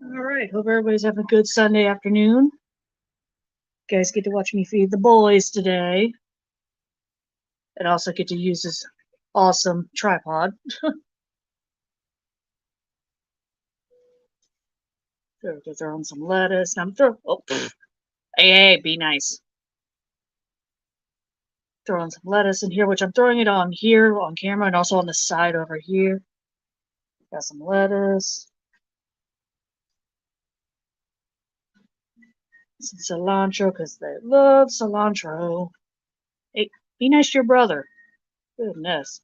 Alright, hope everybody's having a good Sunday afternoon. You guys get to watch me feed the boys today. And also get to use this awesome tripod. So to throw in some lettuce. And hey, be nice. Throwing some lettuce in here, which I'm throwing it on here on camera and also on the side over here. Got some lettuce. Some cilantro because they love cilantro. Hey, be nice to your brother. Goodness.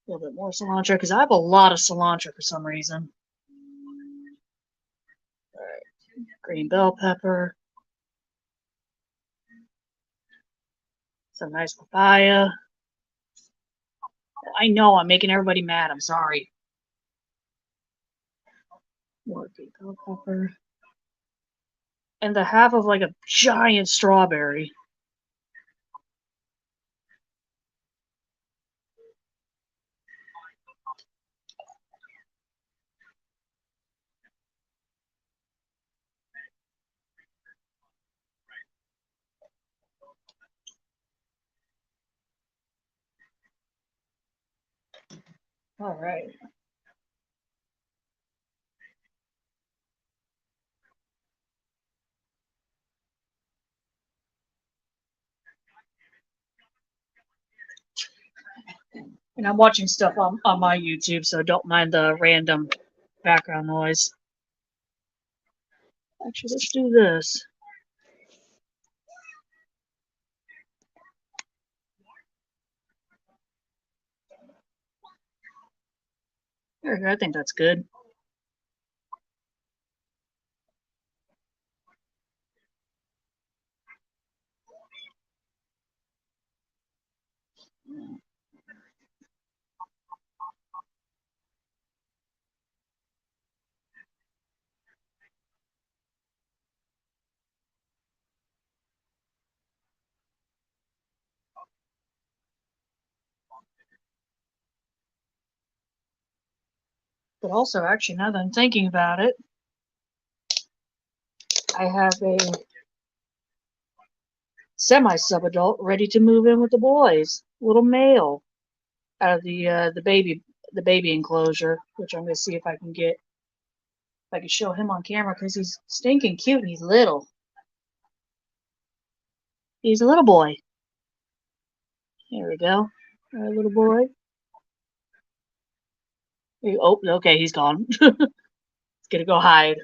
A little bit more cilantro because I have a lot of cilantro for some reason. Alright, green bell pepper. Some nice papaya. I know I'm making everybody mad. I'm sorry. More green bell pepper. And the half of like a giant strawberry. All right. And I'm watching stuff on my YouTube, so don't mind the random background noise. Actually, let's do this. There we go. I think that's good. But also, actually, now that I'm thinking about it, I have a semi-sub-adult ready to move in with the boys. Little male out of the baby enclosure, which I'm gonna see if I can get. If I can show him on camera because he's stinking cute and he's little. He's a little boy. There we go. All right, little boy. Oh, okay, he's gone. He's gonna go hide.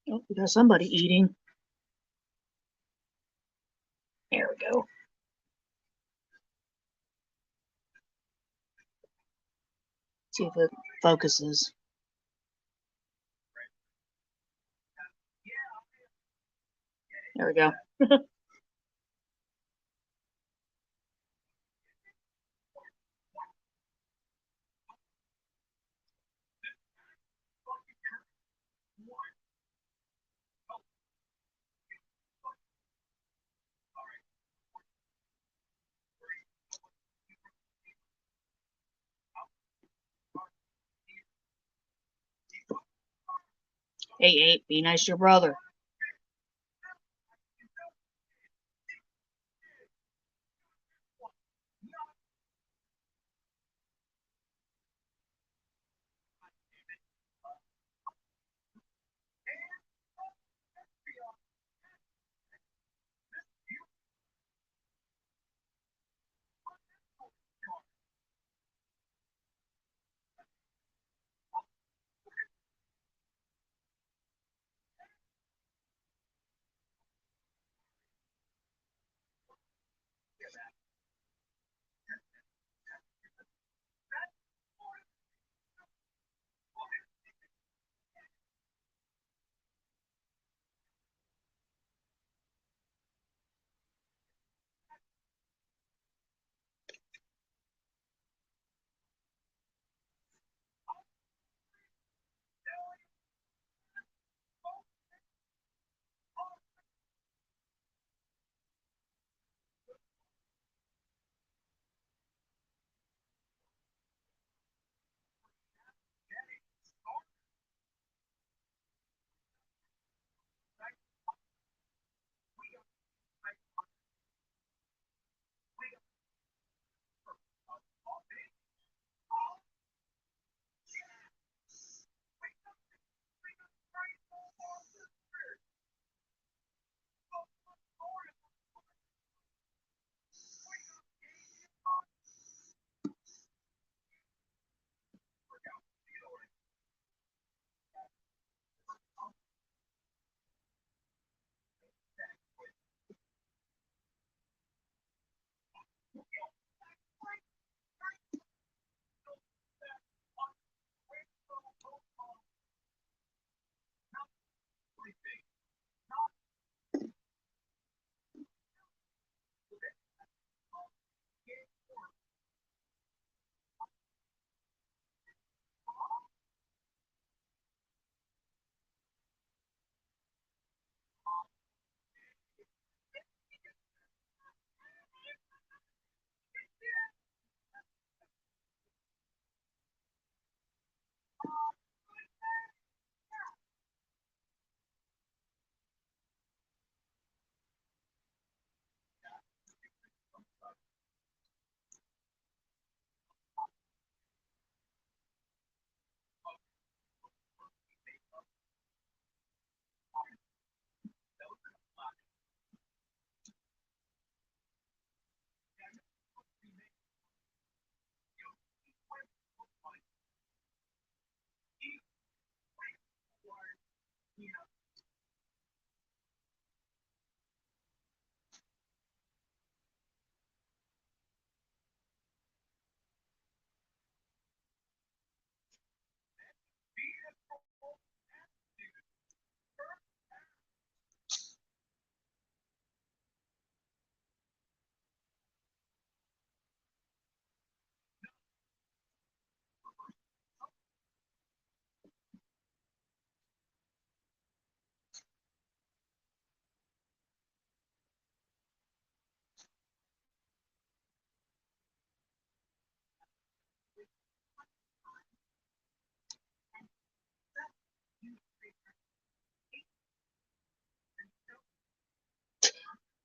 Oh, we got somebody eating. There we go. See if it focuses. There we go. Hey, be nice to your brother.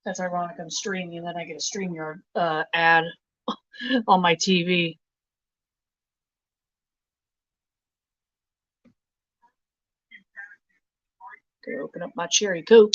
That's ironic. I'm streaming, and then I get a StreamYard ad on my TV. Gonna open up my cherry Coke.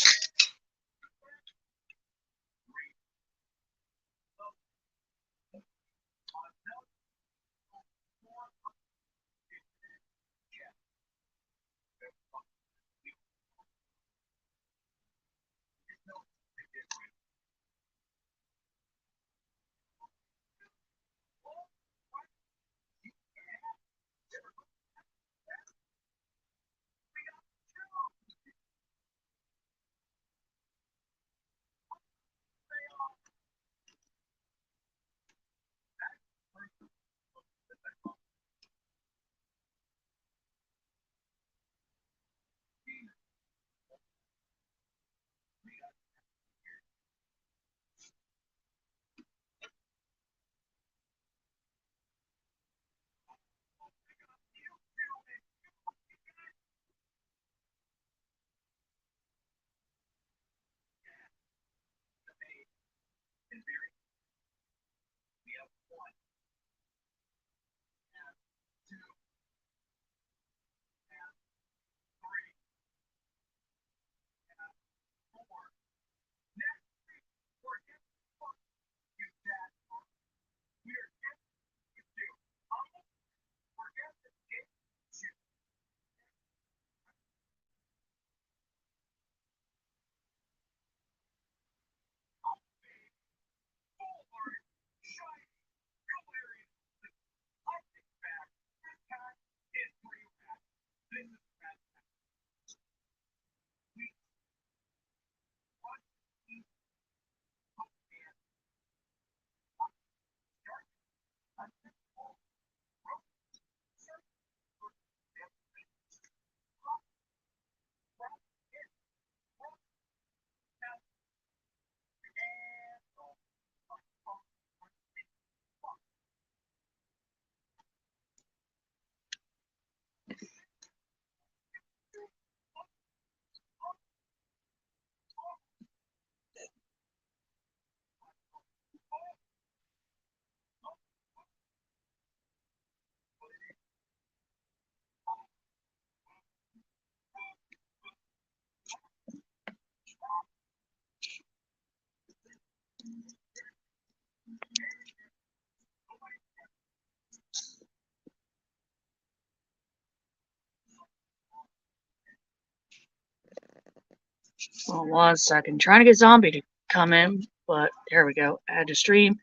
Hold on 1 second. Trying to get Zombie to come in, but there we go. Add to stream.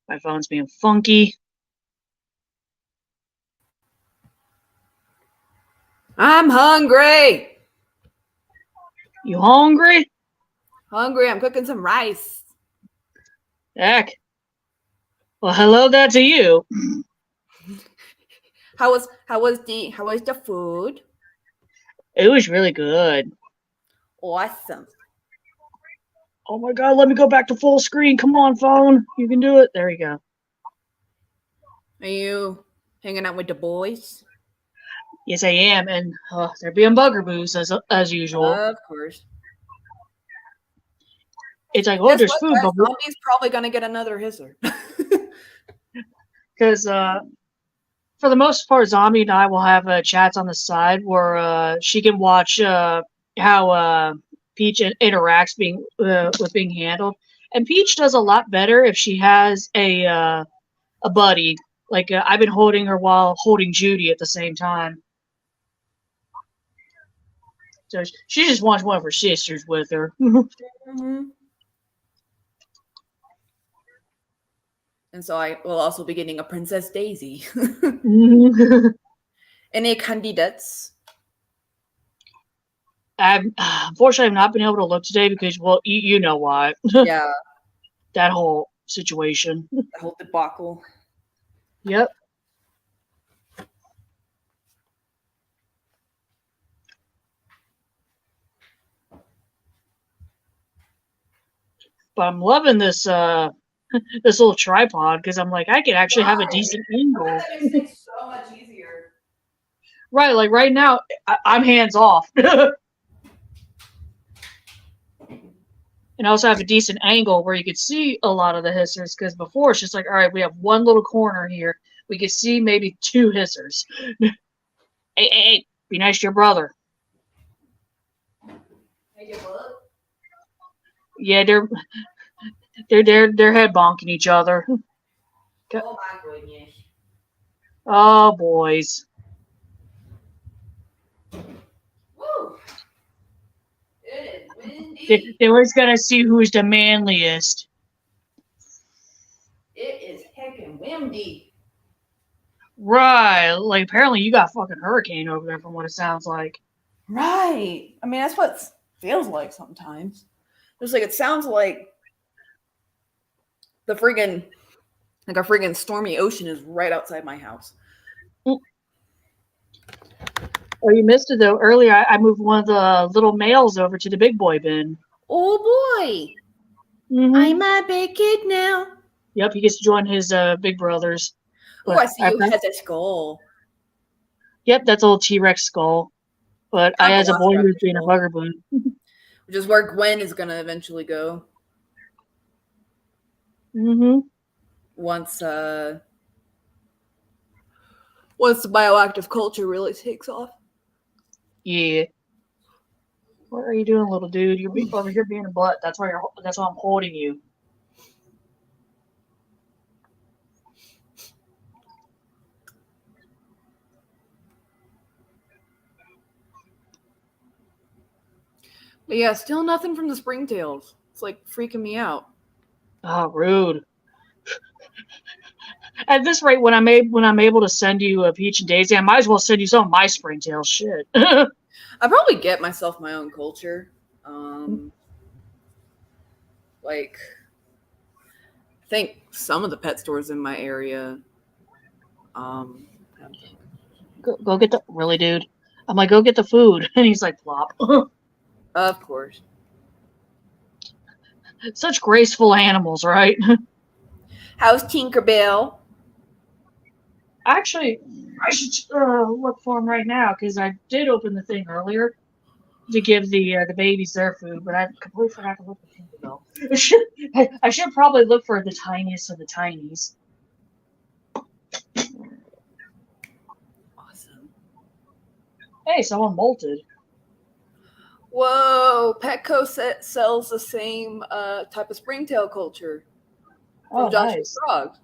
My phone's being funky. I'm hungry. You hungry? Hungry. I'm cooking some rice. Heck. Well, hello there to you. How was the food? It was really good. Awesome. Oh my god, let me go back to full screen. Come on, phone. You can do it. There you go. Are you hanging out with the boys? Yes, I am, and they're being buggerboos as usual. Of course. It's like, oh, there's food, but Zombie's probably gonna get another hisser. because for the most part, Zombie and I will have chats on the side where she can watch how Peach interacts with being handled, and Peach does a lot better if she has a buddy. Like I've been holding her while holding Judy at the same time. So she just wants one of her sisters with her. Mm-hmm. And so I will also be getting a Princess Daisy. Any candidates? Unfortunately, I've not been able to look today because, well, you know why. Yeah. That whole situation. The whole debacle. Yep. But I'm loving this this little tripod because I'm like, I could actually have a decent angle. That makes things so much easier. Right, like right now, I'm hands off. And I also have a decent angle where you could see a lot of the hissers because before it's just like, all right, we have one little corner here. We could see maybe 2 hissers. Hey, be nice to your brother. Hey, what? Yeah, they're head bonking each other. Oh my goodness. Oh boys. Woo! It is windy. They always gotta see who's the manliest. It is heckin' windy. Right. Like apparently you got fucking hurricane over there from what it sounds like. Right. I mean, that's what it feels like sometimes. Just like it sounds like a friggin' stormy ocean is right outside my house. Oh, you missed it though. Earlier I moved one of the little males over to the big boy bin. Oh boy. Mm-hmm. I'm a big kid now. Yep, he gets to join his big brothers. Oh, I see you has a skull. Yep, that's a little T-Rex skull. But I as a boy who's being a buggerboon. Which is where Gwen is gonna eventually go. Mm-hmm. Once the bioactive culture really takes off. Yeah. What are you doing, little dude? You're over here being a butt. That's why I'm holding you. But yeah, still nothing from the Springtails. It's like freaking me out. Oh, rude. At this rate, when I'm able to send you a Peach and Daisy, I might as well send you some of my Springtail shit. I probably get myself my own culture. Like, I think some of the pet stores in my area. Have Go get the really, dude. I'm like, go get the food, and he's like, plop. of course. Such graceful animals, right? How's Tinkerbell? Actually, I should look for him right now because I did open the thing earlier to give the babies their food, but I completely forgot to look for Tinkerbell. I should probably look for the tiniest of the tinies. Awesome. Hey, someone molted. Whoa, Petco sells the same type of springtail culture from Oh, Joshua's nice. Frog.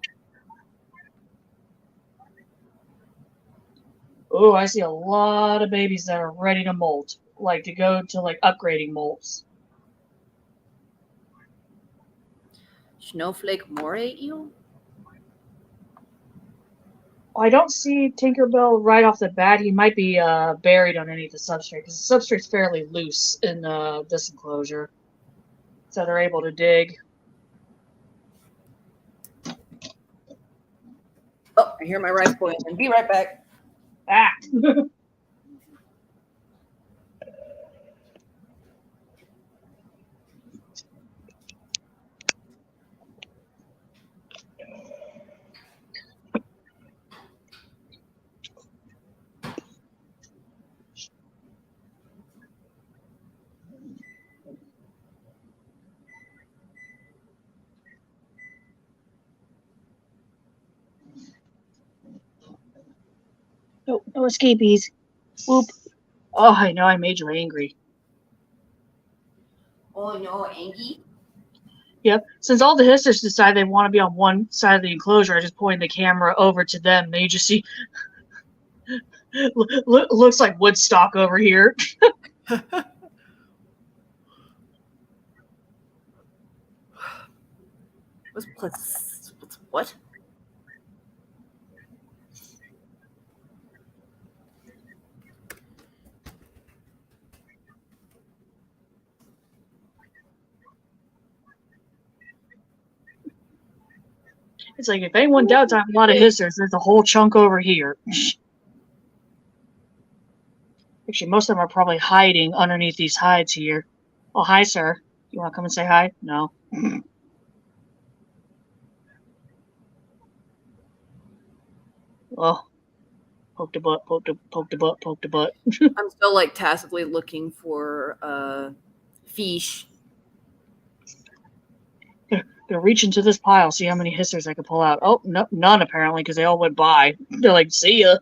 Oh, I see a lot of babies that are ready to molt, like to go to like upgrading molts. Snowflake more at you? I don't see Tinkerbell right off the bat. He might be buried underneath the substrate because the substrate's fairly loose in this enclosure, so they're able to dig. Oh, I hear my rice boiling. Be right back. Ah. No escapees. Whoop. Oh, I know I made you angry. Oh no, Angie. Yep. Since all the hissers decide they want to be on one side of the enclosure, I just point the camera over to them. And you just see, looks like Woodstock over here. What's what? It's like if anyone doubts I have a lot of hissers, there's a whole chunk over here. Actually, most of them are probably hiding underneath these hides here. Oh, hi, sir. You want to come and say hi? No. Oh, poke the butt, poke the butt, poke the butt. I'm still like tacitly looking for fish. Gonna reach into this pile, see how many hissers I can pull out. Oh, no, none apparently, because they all went by. They're like, see ya.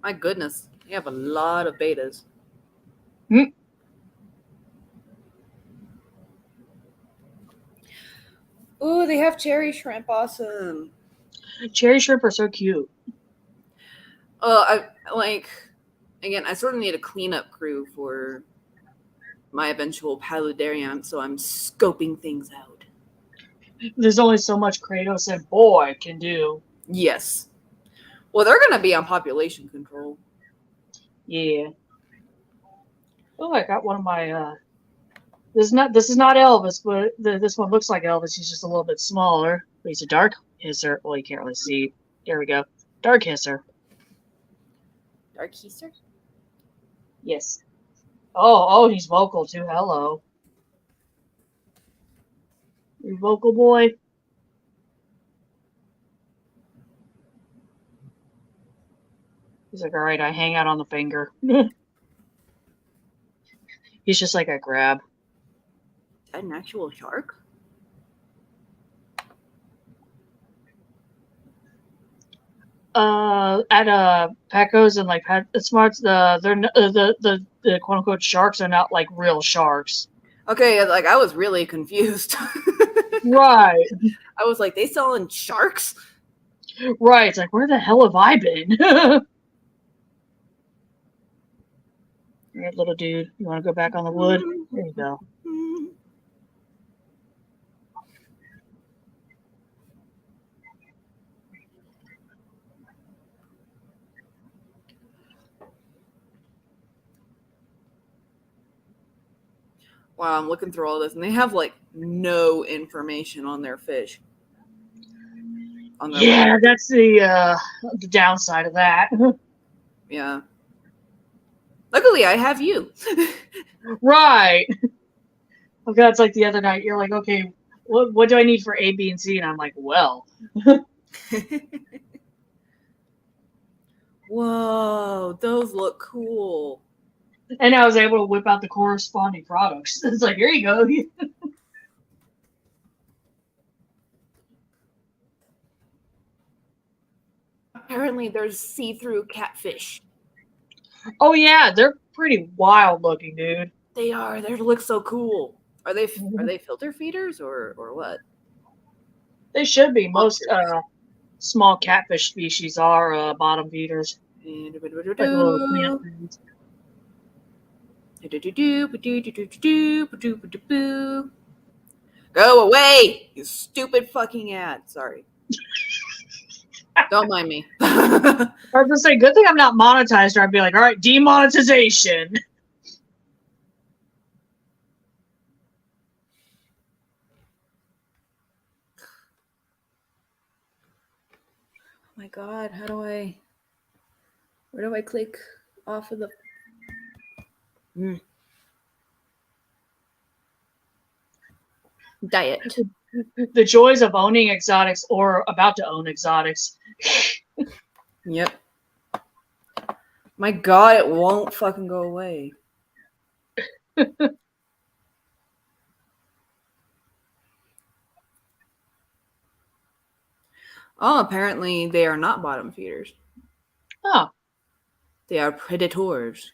My goodness, you have a lot of betas. Hmm. Ooh, they have cherry shrimp. Awesome. Cherry shrimp are so cute. I like. Again, I sort of need a cleanup crew for my eventual paludarium, so I'm scoping things out. There's only so much Kratos and boy can do. Yes. Well, they're gonna be on population control. Yeah. Oh, I got one of my. This is not Elvis, but this one looks like Elvis. He's just a little bit smaller. But he's a dark hisser. Well, you can't really see. There we go. Dark hisser. Dark Keister? Yes. Oh, he's vocal too. Hello. You vocal boy? He's like, all right, I hang out on the finger. He's just like, I grab. Is that an actual shark? At Pecos and like Pet Smarts, the quote unquote sharks are not like real sharks. Okay, like I was really confused. Right. I was like, they selling sharks? Right. It's like, where the hell have I been? All right, little dude, you want to go back on the wood? There you go. Wow, I'm looking through all this, and they have like no information on their fish on their Yeah, website. that's the downside of that. Yeah. Luckily, I have you. Right. Okay, it's like the other night. You're like, okay, what do I need for A, B, and C? And I'm like, well. Whoa, those look cool. And I was able to whip out the corresponding products. It's like, here you go. Apparently, there's see-through catfish. Oh yeah, they're pretty wild looking, dude. They are. They look so cool. Are they filter feeders or what? They should be. Most Monsters. small catfish species are bottom feeders, like little plant foods. Go away, you stupid fucking ad. Sorry. Don't mind me. I was gonna say, good thing I'm not monetized, or I'd be like, all right, demonetization. Oh my god, where do I click off of the diet? The joys of owning exotics or about to own exotics. Yep. My god, it won't fucking go away. Oh, apparently they are not bottom feeders. Oh. They are predators.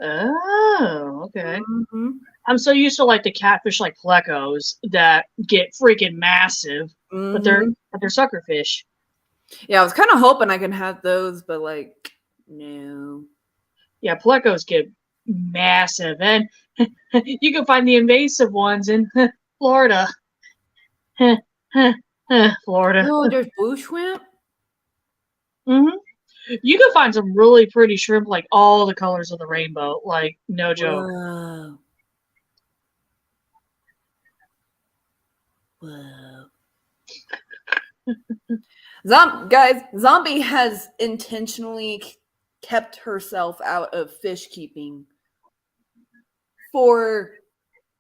Oh, okay. Mm-hmm. I'm so used to like the catfish like plecos that get freaking massive, but they're suckerfish. Yeah, I was kind of hoping I could have those, but like, no. Yeah, plecos get massive, and you can find the invasive ones in Florida. Florida. Oh, there's blue shrimp? Mm-hmm. You can find some really pretty shrimp, like all the colors of the rainbow. Like, no joke. Whoa. Whoa. Guys, Zombie has intentionally kept herself out of fish keeping for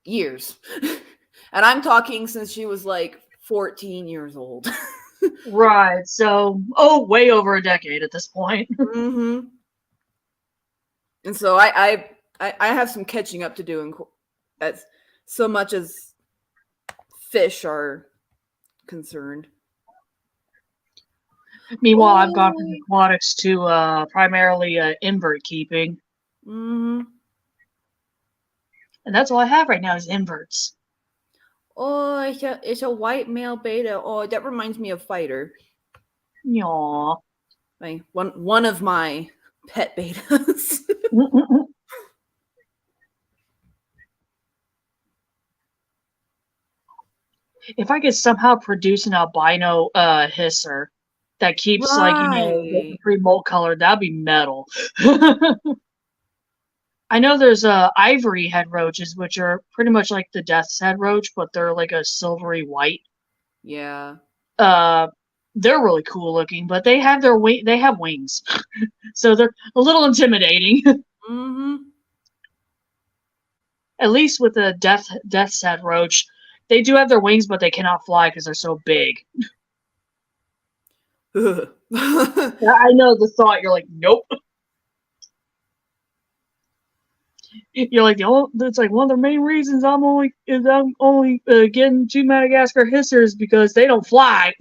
years. And I'm talking since she was like 14 years old. Right. So, way over a decade at this point. Mm-hmm. And so I have some catching up to do as so much as fish are concerned. Meanwhile, I've gone from aquatics to primarily invert keeping. Mm-hmm. And that's all I have right now is inverts. Oh, it's a white male beta. Oh, that reminds me of Fighter. Yaw. One of my pet betas. If I could somehow produce an albino hisser that keeps the pre-molt color, that'd be metal. I know there's ivory head roaches, which are pretty much like the death's head roach, but they're like a silvery white. Yeah. They're really cool looking, but they have they have wings, so they're a little intimidating. Mm-hmm. At least with the death's head roach, they do have their wings, but they cannot fly because they're so big. I know the thought. You're like, nope. You're like it's like one of the main reasons I'm only getting 2 Madagascar hissers because they don't fly.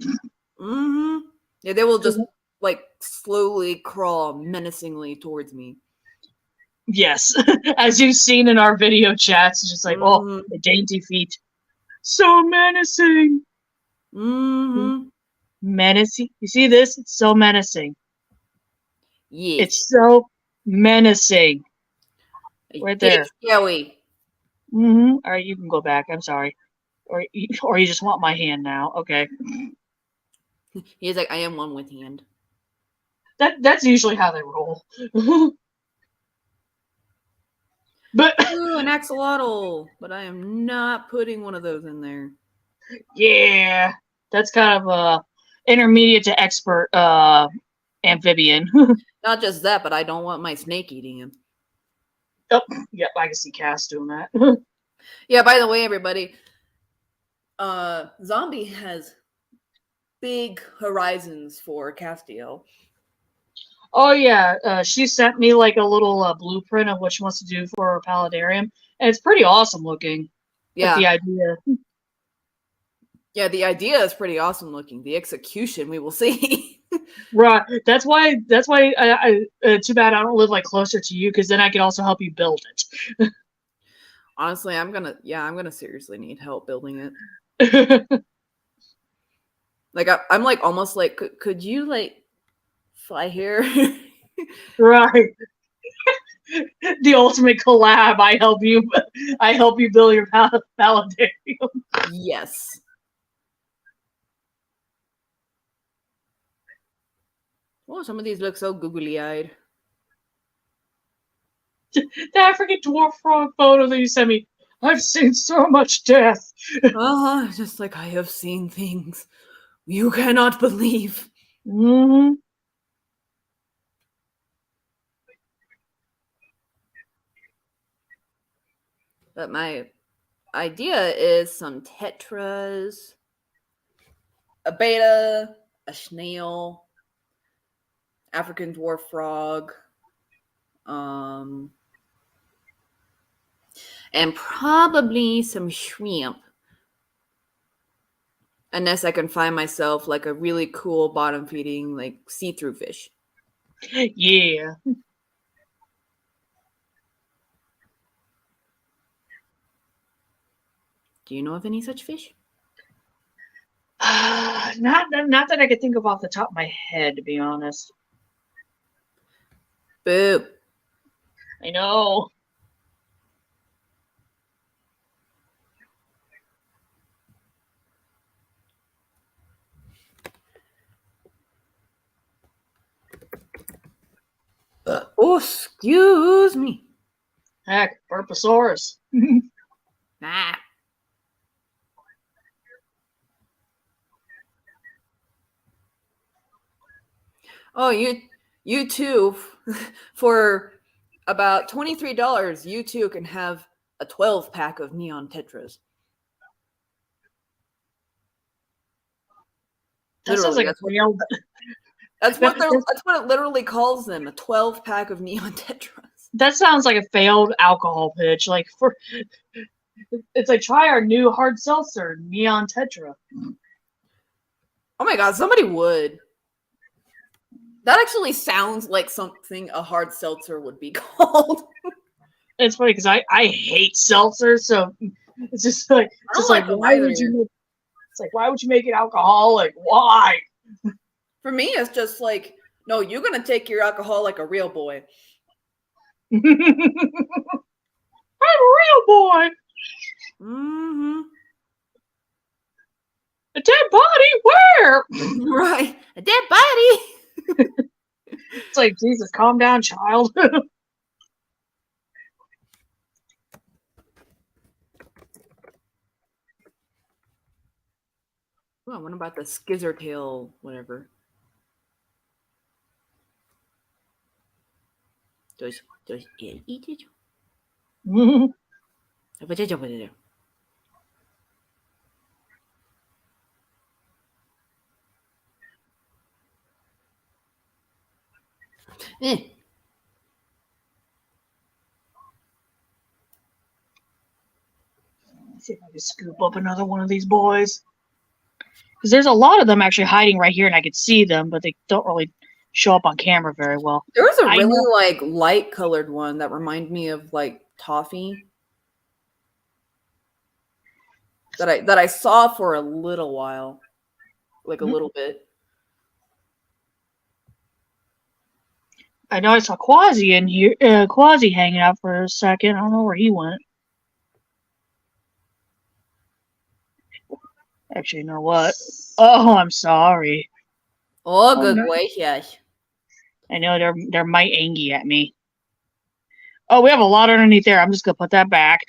Mm-hmm. Yeah, they will just like slowly crawl menacingly towards me. Yes, as you've seen in our video chats, it's just like, the dainty feet, so menacing. Mm-hmm. Menacing. You see this? It's so menacing. Yes. It's so menacing. Right there. Scary. Mm-hmm. All right, you can go back. I'm sorry. Or you just want my hand now. Okay. He's like, I am one with hand. That's usually how they roll. But Ooh, an axolotl, but I am not putting one of those in there. yeah, that's kind of a intermediate to expert amphibian. Not just that, but I don't want my snake eating him. Oh, yep, I can see Cass doing that. Yeah, by the way, everybody, Zombie has big horizons for Castiel. Oh yeah, she sent me like a little blueprint of what she wants to do for her paludarium, and it's pretty awesome looking. Like the Yeah. idea. Yeah, the idea is pretty awesome looking. The execution, we will see. Right. That's why. That's why. Too bad I don't live like closer to you, because then I could also help you build it. Honestly, I'm gonna seriously need help building it. Like I'm like almost like could you like fly here? Right. The ultimate collab. I help you. I help you build your paludarium. Yes. Oh, some of these look so googly eyed. The African dwarf frog photo that you sent me. I've seen so much death. Just like I have seen things you cannot believe. Mm-hmm. But my idea is some tetras, a beta, a snail, African dwarf frog, and probably some shrimp. Unless I can find myself like a really cool bottom feeding, like see-through fish. Yeah. Do you know of any such fish? Not that I could think of off the top of my head, to be honest. Boo. I know. Oh, excuse me. Heck, Burposaurus. Nah. Oh, you too. For about $23, you too can have a 12-pack of neon tetras. That sounds Literally, like a failed. that's what it literally calls them, a 12-pack of neon tetras. That sounds like a failed alcohol pitch. Like it's like try our new hard seltzer, Neon Tetra. Oh my god, somebody would. That actually sounds like something a hard seltzer would be called. It's funny because I hate seltzer, so it's just like why would you make? It's like why would you make it alcoholic? Why? For me, it's just like no, you're gonna take your alcohol like a real boy. I'm a real boy. Mm-hmm. A dead body? Where? Right, a dead body. It's like Jesus, calm down, child. Oh, what about the scissortail, whatever? Does it eat it? Eh. Let's see if I can scoop up another one of these boys. Because there's a lot of them actually hiding right here, and I could see them, but they don't really show up on camera very well. There was a really like light colored one that reminded me of like toffee that I saw for a little while, like a little bit. I know I saw Quasi in here, Quasi hanging out for a second. I don't know where he went. Actually, you know what? Oh, I'm sorry. Oh, good no. way, yes. I know they're might angry at me. Oh, we have a lot underneath there. I'm just gonna put that back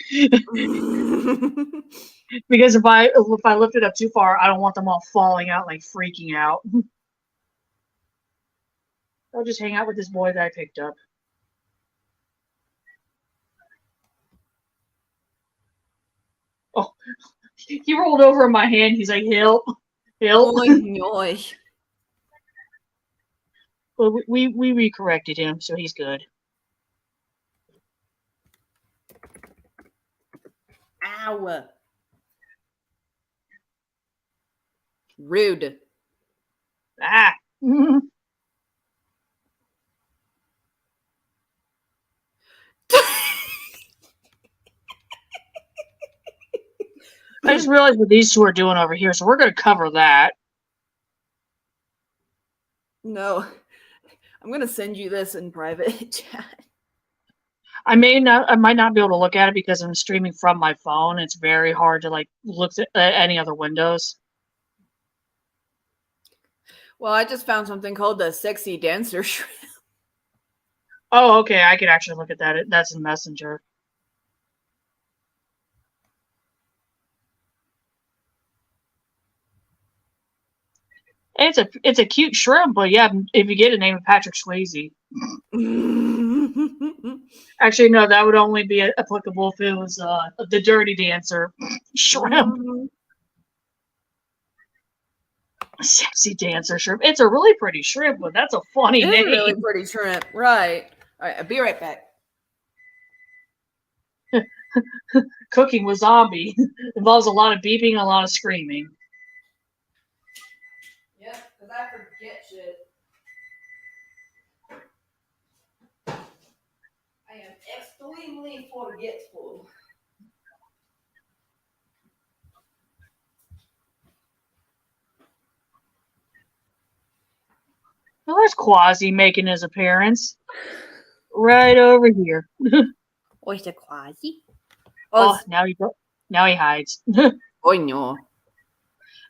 because if I lift it up too far, I don't want them all falling out like freaking out. I'll just hang out with this boy that I picked up. Oh, he rolled over in my hand. He's like, "Help, help!" Oy, oy. But we recorrected him, so he's good. Ow. Rude. Ah. I just realized what these two are doing over here, so we're going to cover that. No. I'm going to send you this in private chat. I might not be able to look at it because I'm streaming from my phone. It's very hard to like look at any other windows. Well, I just found something called the sexy dancer shrimp. Oh, okay. I could actually look at that. That's in Messenger. It's a cute shrimp, but yeah, if you get a name of Patrick Swayze. Actually, no, that would only be applicable if it was the Dirty Dancer shrimp. Sexy dancer shrimp. It's a really pretty shrimp, but that's a funny It's name. a really pretty shrimp, right? All right, I'll be right back. Cooking with zombie involves a lot of beeping and a lot of screaming. Yep, because I forget shit. I am extremely forgetful. Well, there's Quasi making his appearance. Right over here. Where's the Quasi? Oh, now he hides. Oh no.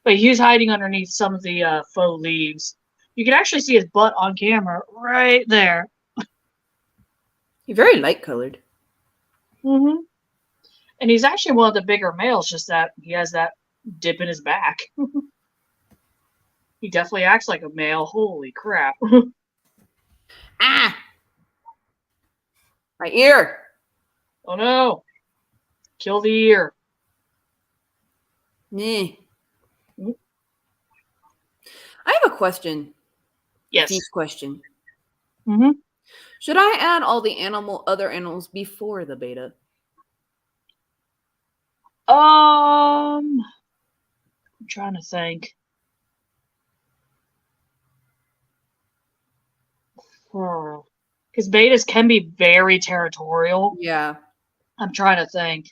But he was hiding underneath some of the faux leaves. You can actually see his butt on camera right there. He's very light colored. Mm-hmm. And he's actually one of the bigger males, just that he has that dip in his back. He definitely acts like a male. Holy crap. Ah! My ear! Oh no. Kill the ear. Nah. I have a question. Yes. Deep question. Mm-hmm. Should I add all the other animals before the beta? I'm trying to think. Because betas can be very territorial. Yeah. I'm trying to think.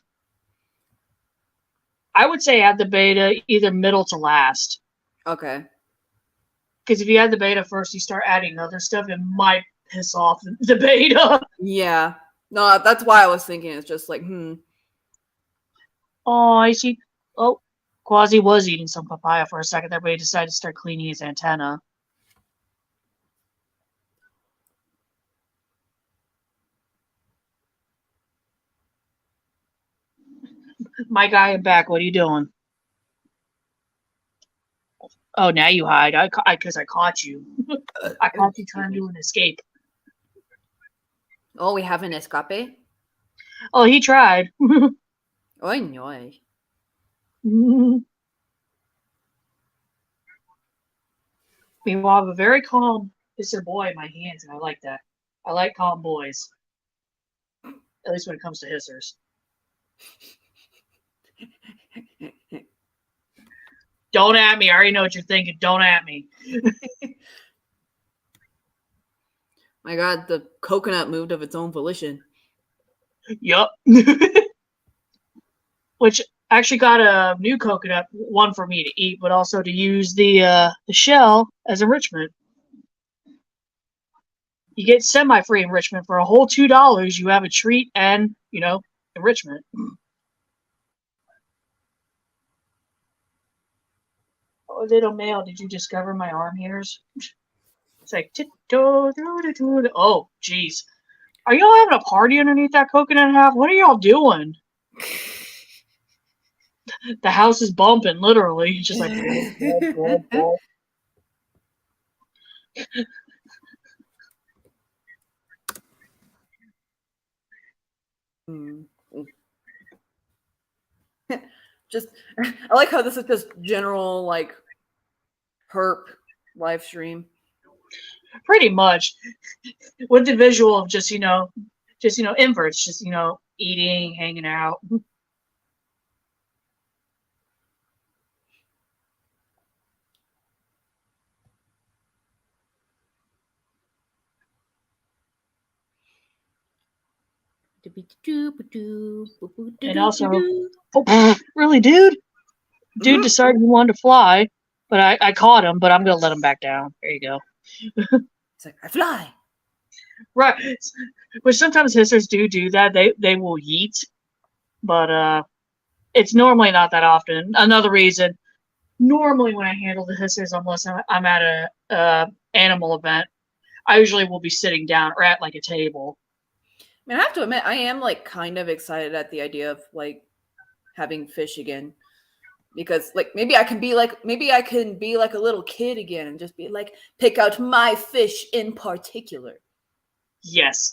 I would say add the beta either middle to last. Okay. Because if you add the beta first, you start adding other stuff, it might piss off the beta. Yeah. No, that's why I was thinking. It's just like, Oh, I see. Oh, Quasi was eating some papaya for a second there, but he decided to start cleaning his antenna. My guy in back, what are you doing? Oh, now you hide. Because I caught you. I caught you trying to do an escape. Oh, we have an escape? Oh, he tried. Oh, no. Meanwhile, I have a very calm pisser boy in my hands, and I like that. I like calm boys. At least when it comes to hissers. Don't at me. I already know what you're thinking. Don't at me. My God, the coconut moved of its own volition. Yup. Which actually got a new coconut, one for me to eat, but also to use the shell as enrichment. You get semi-free enrichment for a whole $2. You have a treat and, enrichment. Oh, little male, did you discover my arm hairs? It's like, oh, jeez. Are y'all having a party underneath that coconut half? What are y'all doing? The house is bumping, literally. It's just like, Mm. Just, I like how this is just general, like, herp live stream. pretty much. With the visual of just, inverts, just, eating, hanging out. And also, oh, really, dude? Dude decided he wanted to fly, but I caught him, but I'm going to let him back down. There you go. It's like, I fly. Right. Which sometimes hissers do that. They will yeet, but it's normally not that often. Another reason, normally when I handle the hissers, unless I'm at a animal event, I usually will be sitting down or at like a table. I mean, I have to admit, I am like kind of excited at the idea of like having fish again. Because like maybe I can be like a little kid again and just be like, pick out my fish in particular. Yes.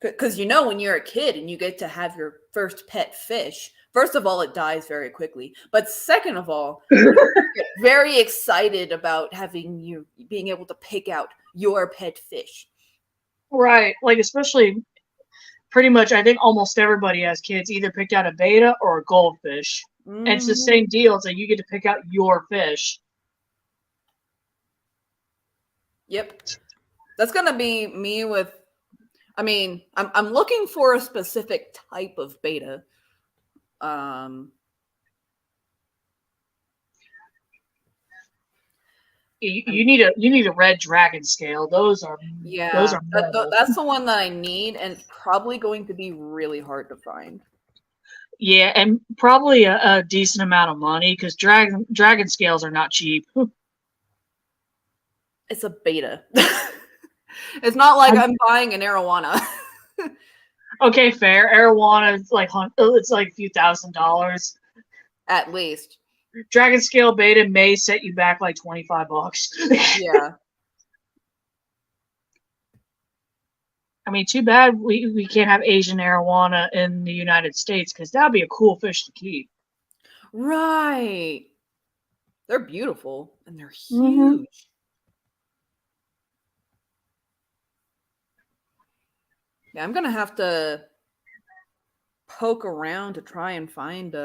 Because when you're a kid and you get to have your first pet fish, first of all, it dies very quickly. But second of all, you get very excited about being able to pick out your pet fish. Right. Like, especially pretty much, I think almost everybody has kids either picked out a beta or a goldfish. And it's the same deal. It's like you get to pick out your fish. Yep. That's going to be me with, I mean, I'm looking for a specific type of beta. You need a red dragon scale. Those are that's the one that I need, and it's probably going to be really hard to find. Yeah, and probably a decent amount of money because dragon scales are not cheap. It's a beta. It's not like I'm buying an arowana. Okay, fair. Arowana is like it's like a few $1,000s. At least. Dragon scale beta may set you back like $25. Yeah. I mean, too bad we can't have Asian arowana in the United States because that'd be a cool fish to keep. Right. They're beautiful and they're huge. Mm-hmm. Yeah, I'm gonna have to poke around to try and find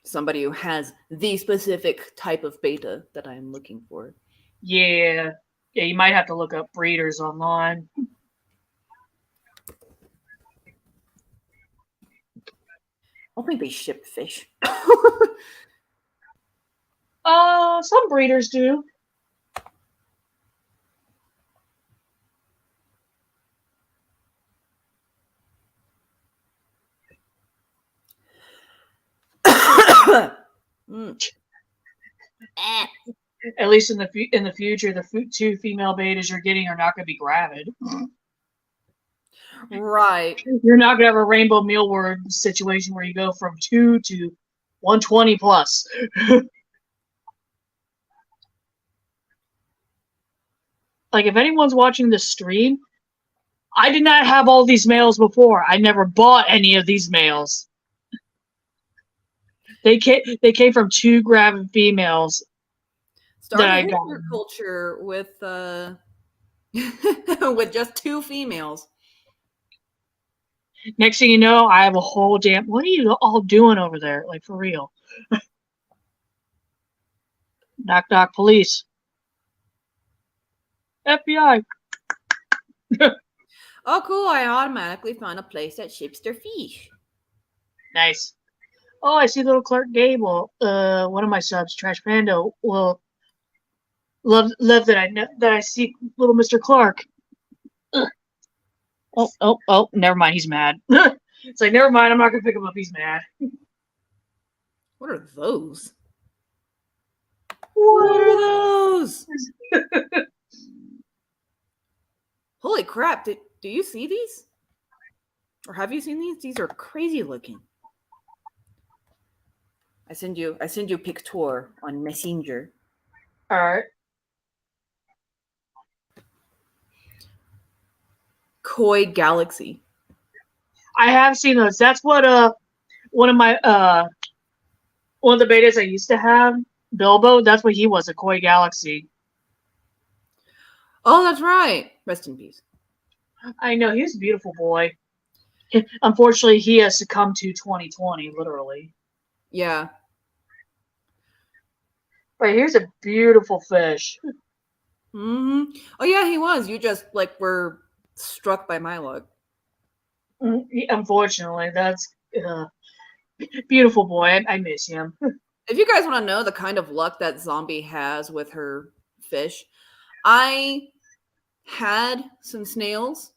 somebody who has the specific type of beta that I am looking for. Yeah, you might have to look up breeders online. I don't think they ship fish. Some breeders do. At least in the future, the two female betas you're getting are not going to be gravid. Right. You're not going to have a rainbow mealworm situation where you go from 2 to 120 plus. Like, if anyone's watching this stream, I did not have all these males before. I never bought any of these males. They came from 2 gravid females. Started his culture with with just 2 females. Next thing you know, I have a whole damn. What are you all doing over there? Like, for real? Knock knock, police. FBI. Oh, cool! I automatically found a place that ships their fish. Nice. Oh, I see little Clark Gable. One of my subs, Trash Panda, will love that I see little Mr. Clark. Ugh. Oh, never mind. He's mad. It's like, never mind. I'm not gonna pick him up. He's mad. What are those? What are those? crap! Do you see these? Or have you seen these? These are crazy looking. I send you a picture on Messenger. All right. Koi Galaxy. I have seen those. That's what one of my one of the betas I used to have, Bilbo. That's what he was, a Koi Galaxy. Oh, that's right. Rest in peace. I know he was a beautiful boy. Unfortunately, he has succumbed to 2020, literally. Yeah. But here's a beautiful fish. Oh yeah, he was. You just like were struck by my luck. Unfortunately, that's beautiful boy. I miss him. If you guys want to know the kind of luck that Zombie has with her fish, I had some snails.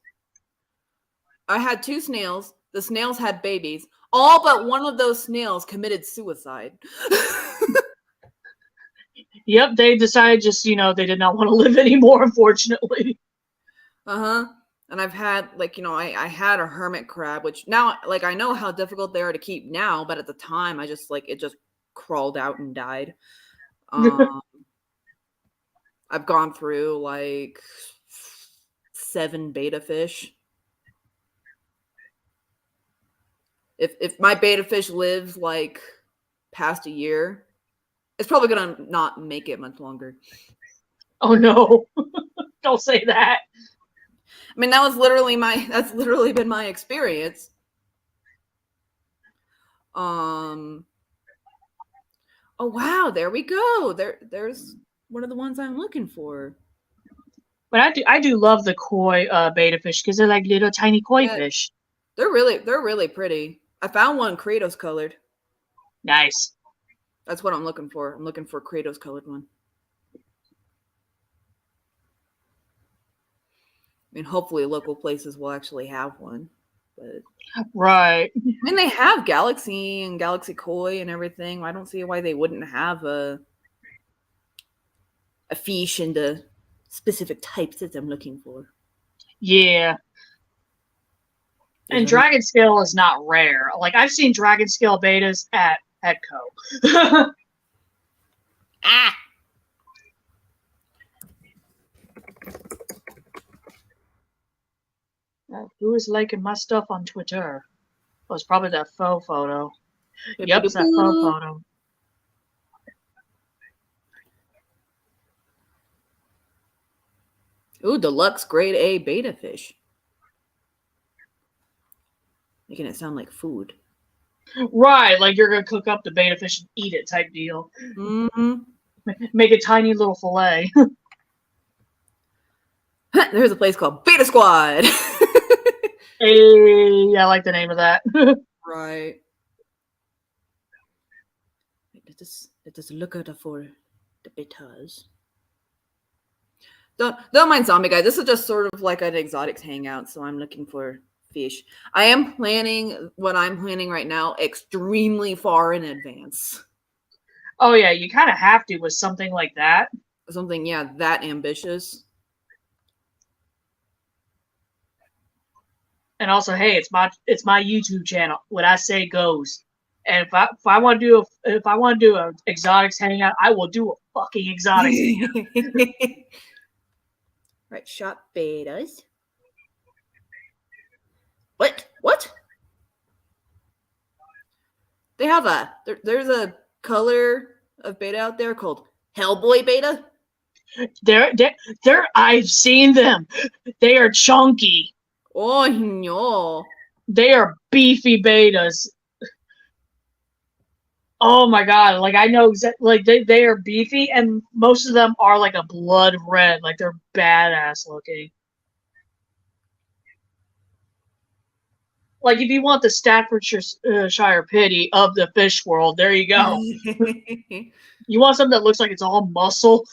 I had 2 snails. The snails had babies. All but one of those snails committed suicide. Yep, they decided just, they did not want to live anymore, unfortunately. Uh-huh. And I've had, like, I had a hermit crab, which now, like, I know how difficult they are to keep now, but at the time, I just, like, it just crawled out and died. I've gone through, like, 7 beta fish. If my beta fish lives, like, past a year, it's probably gonna not make it much longer. Oh, no. Don't say that. I mean, that's literally been my experience. Oh wow, there we go. There's one of the ones I'm looking for. But I do love the koi beta fish because they're like little tiny koi fish. They're really pretty. I found one Kratos colored. Nice. That's what I'm looking for. I'm looking for a Kratos colored one. I mean, hopefully local places will actually have one. But right. I mean, they have Galaxy and Galaxy Koi and everything. I don't see why they wouldn't have a fish in the specific types that I'm looking for. Yeah. And dragon scale is not rare. Like, I've seen dragon scale betas at Petco. Ah! Who is liking my stuff on Twitter? Oh, it's probably that faux photo. Yep, it's that faux photo. Ooh, deluxe grade A beta fish. Making it sound like food. Right, like you're gonna cook up the beta fish and eat it type deal. Mm-hmm. Make a tiny little fillet. There's a place called Beta Squad. Hey, I like the name of that. Right. Let us look out for the betas. Don't mind zombie guys. This is just sort of like an exotics hangout, so I'm looking for fish. I am planning what I'm planning right now extremely far in advance. Oh yeah, you kind of have to with something like that. Something, yeah, that ambitious. And also, hey, it's my YouTube channel. What I say goes. And if I want to do an exotics hangout, I will do a fucking exotics hangout. Right, shop betas. What? They have there's a color of beta out there called Hellboy beta. I've seen them. They are chunky. Oh no. They are beefy betas. Oh my god! Like I know exactly. Like they are beefy, and most of them are like a blood red. Like they're badass looking. Like if you want the Staffordshire pity of the fish world, there you go. You want something that looks like it's all muscle.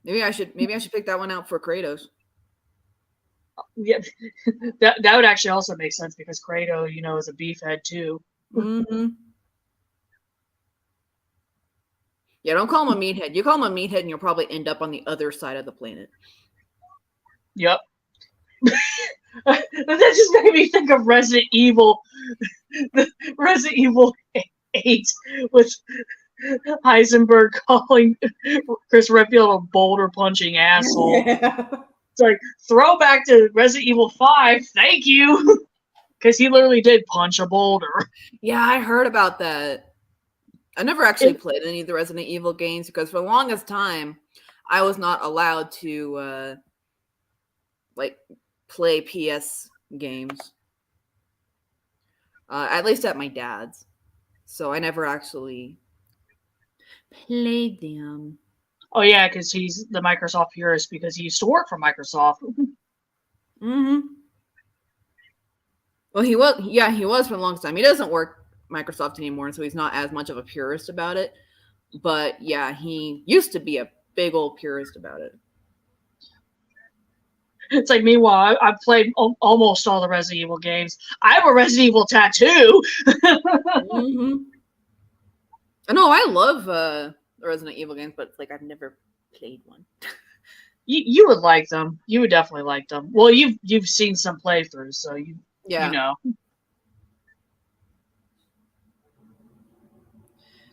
Maybe I should pick that one out for Kratos. Yeah, that would actually also make sense because Kratos, is a beefhead too. Mm-hmm. Yeah, don't call him a meathead. You call him a meathead, and you'll probably end up on the other side of the planet. Yep. That just made me think of Resident Evil, Resident Evil 8 with Heisenberg calling Chris Redfield a boulder punching asshole. Yeah. It's like, throw back to Resident Evil 5, thank you! Because he literally did punch a boulder. Yeah, I heard about that. I never actually played any of the Resident Evil games because for the longest time, I was not allowed to like play PS games. At least at my dad's. So I never actually played them. Oh yeah, because he's the Microsoft purist because he used to work for Microsoft. Mm-hmm. Well, he was for the longest time. He doesn't work Microsoft anymore, so he's not as much of a purist about it. But yeah, he used to be a big old purist about it. It's like, meanwhile, I've played almost all the Resident Evil games. I have a Resident Evil tattoo. Mm-hmm. No, I love the Resident Evil games, but like I've never played one. You would like them. You would definitely like them. Well, you've seen some playthroughs, so you know.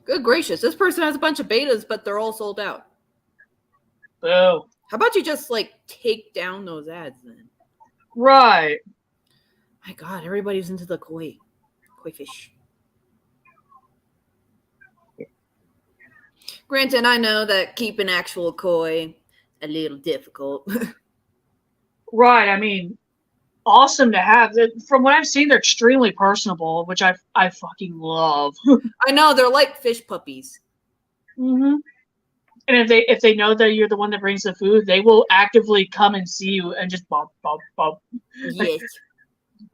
Good gracious, this person has a bunch of betas, but they're all sold out. Boo. How about you just like take down those ads then? Right. My God, everybody's into the koi fish. Granted, I know that keeping actual koi a little difficult. Right. I mean, awesome to have. From what I've seen, they're extremely personable, which I fucking love. I know they're like fish puppies. Mm-hmm. And if they know that you're the one that brings the food, they will actively come and see you and just bump. Yes.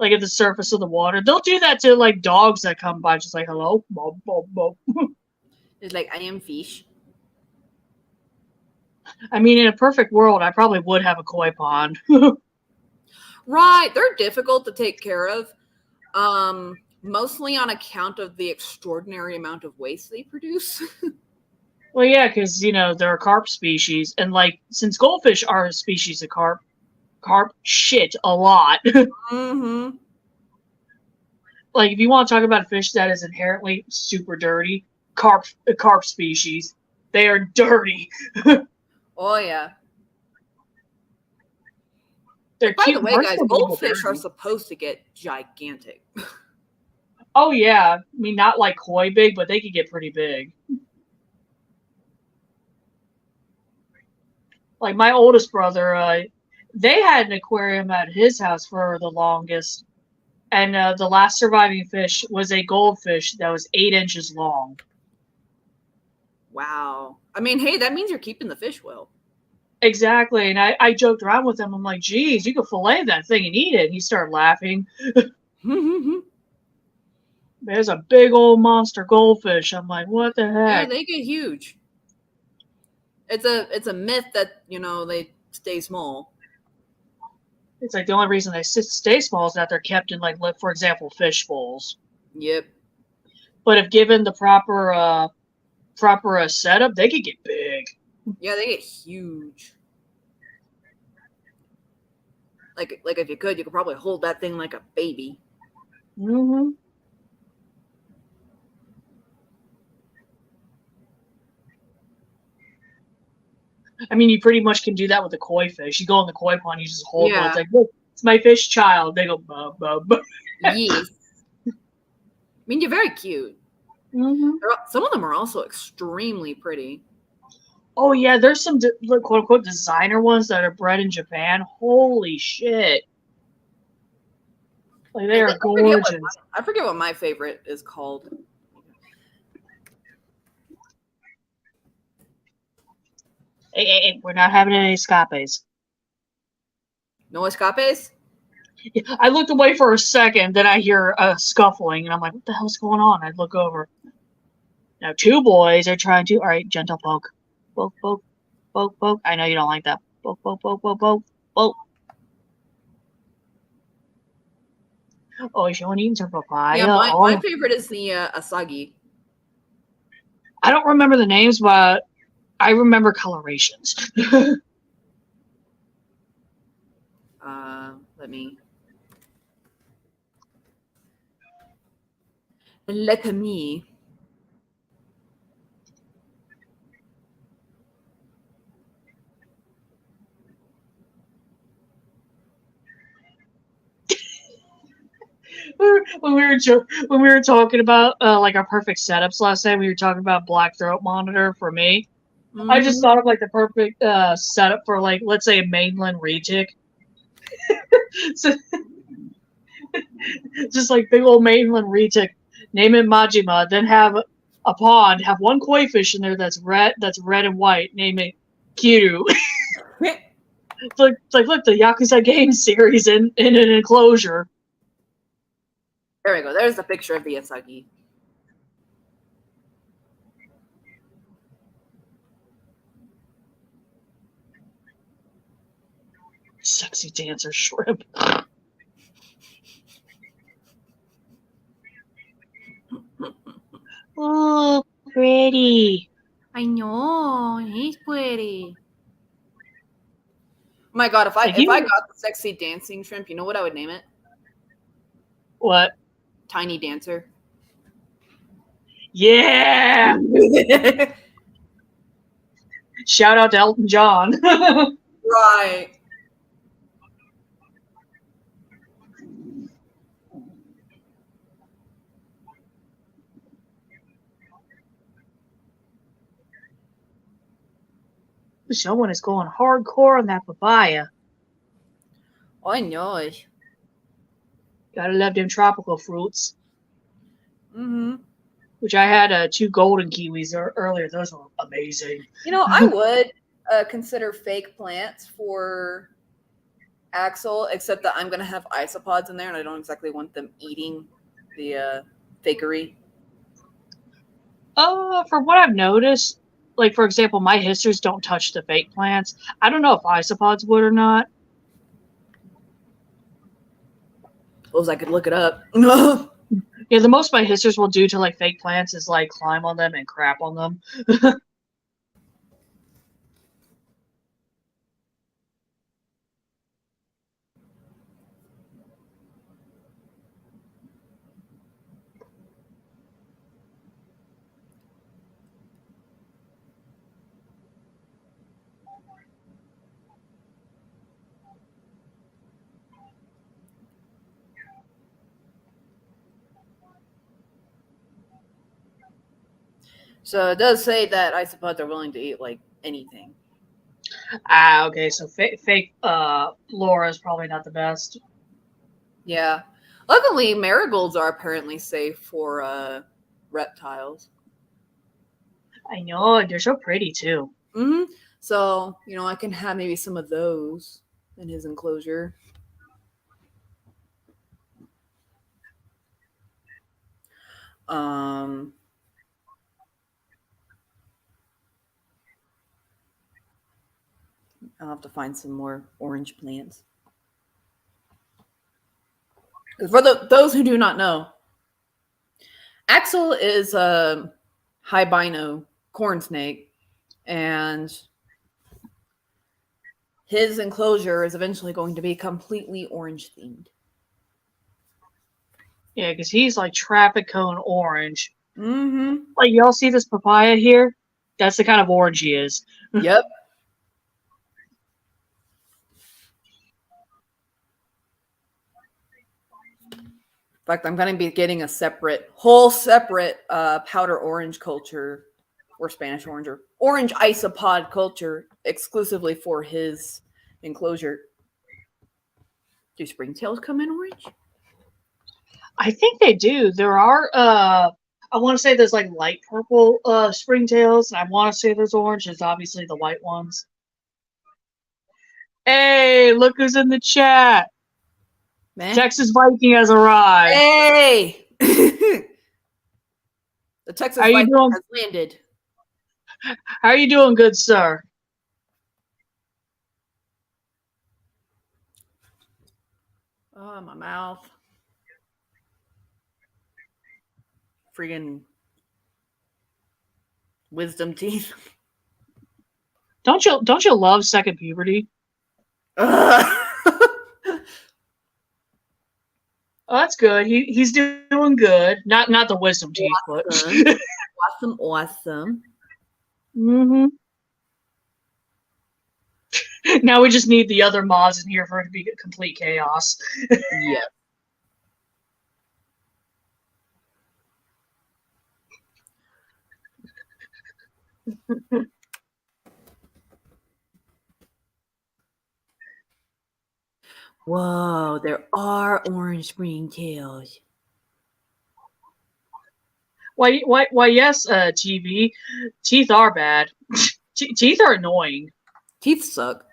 Like at the surface of the water. They'll do that to like dogs that come by, just like hello, bump. It's like, I am fish. I mean, in a perfect world, I probably would have a koi pond. Right, they're difficult to take care of, mostly on account of the extraordinary amount of waste they produce. Well, yeah, because they're a carp species, and like since goldfish are a species of carp shit a lot. Mm-hmm. Like if you want to talk about a fish that is inherently super dirty, carp species, they are dirty. Oh yeah. They're By cute. the way, guys, goldfish are supposed to get gigantic. Oh yeah, I mean not like koi big, but they could get pretty big. Like my oldest brother, they had an aquarium at his house for the longest, and the last surviving fish was a goldfish that was 8 inches long. Wow. I mean, hey, that means you're keeping the fish well. Exactly, and I joked around with him. I'm like, geez, you could fillet that thing and eat it. And he started laughing. There's a big old monster goldfish. I'm like, what the heck? Yeah, they get huge. It's a myth that, they stay small. It's like the only reason they stay small is that they're kept in, like, for example, fish bowls. Yep. But if given the proper setup, they could get big. Yeah, they get huge. Like if you could probably hold that thing like a baby. Mm-hmm. I mean, you pretty much can do that with the koi fish. You go in the koi pond, you just hold one. It's like, look, it's my fish child. They go, bub. Yes. I mean, you're very cute. Mm-hmm. Some of them are also extremely pretty. Oh, yeah, there's some quote-unquote designer ones that are bred in Japan. Holy shit. Like, they are gorgeous. I forget what my favorite is called. Hey, we're not having any escapes. No escapes? I looked away for a second, then I hear a scuffling, and I'm like, what the hell's going on? I look over. Now, 2 boys are trying to... All right, gentle poke. Poke, poke, poke, poke. I know you don't like that. Poke, poke, poke, poke, poke, poke. Oh, is one eating some papaya? Yeah, my favorite is the Asagi. I don't remember the names, but I remember colorations. Let me. When we were talking about like our perfect setups last night, we were talking about black throat monitor for me. I just Mhm. thought of like the perfect setup for like, let's say, a mainland retic. So, just like big old mainland retic. Name it Majima. Then have a pond. Have one koi fish in there that's red and white. Name it Kiru. It's like look, the Yakuza game series in an enclosure. There we go. There's a picture of the Asagi. Sexy dancer shrimp. Oh, pretty. I know, he's pretty. Oh my god, if Like I you, got the sexy dancing shrimp, you know what I would name it? what? Tiny Dancer. Yeah. Shout out to Elton John. Right. Someone is going hardcore on that papaya. I know. Gotta love them tropical fruits. Mm-hmm. Which I had 2 golden kiwis earlier. Those were amazing. You know, I would consider fake plants for Axel, except that I'm going to have isopods in there, and I don't exactly want them eating the fakery. From what I've noticed, like for example, my histers don't touch the fake plants. I don't know if isopods would or not. Suppose I could look it up. Yeah, the most my histers will do to like fake plants is like climb on them and crap on them. So it does say that isopods are willing to eat like anything. Okay, so fake flora is probably not the best. Yeah. Luckily, marigolds are apparently safe for reptiles. I know, they're so pretty too. Mm-hmm. So, you know, I can have maybe some of those in his enclosure. Um, I'll have to find some more orange plants. For those who do not know, Axel is a hibino corn snake, and his enclosure is eventually going to be completely orange themed. Yeah, because he's like traffic cone orange. Mm-hmm. Like, y'all see this papaya here? That's the kind of orange he is. Yep. In fact, I'm going to be getting a whole separate powder orange culture, or Spanish orange, or orange isopod culture exclusively for his enclosure. Do springtails come in orange? I think they do. There are I want to say there's like light purple springtails, and I want to say there's orange. There's obviously the white ones. Hey, look who's in the chat. Man. Texas Viking has arrived. Hey! The Texas Viking has landed. How are you doing, good sir? Oh, my mouth. Friggin' wisdom teeth. Don't you love second puberty? Oh, that's good. He's doing good. Not the wisdom teeth, but Awesome. Awesome. hmm now we just need the other mods in here for it to be complete chaos. Yeah. Whoa, there are orange ringtails. Why? Yes, TV. Teeth are bad. Teeth are annoying. Teeth suck.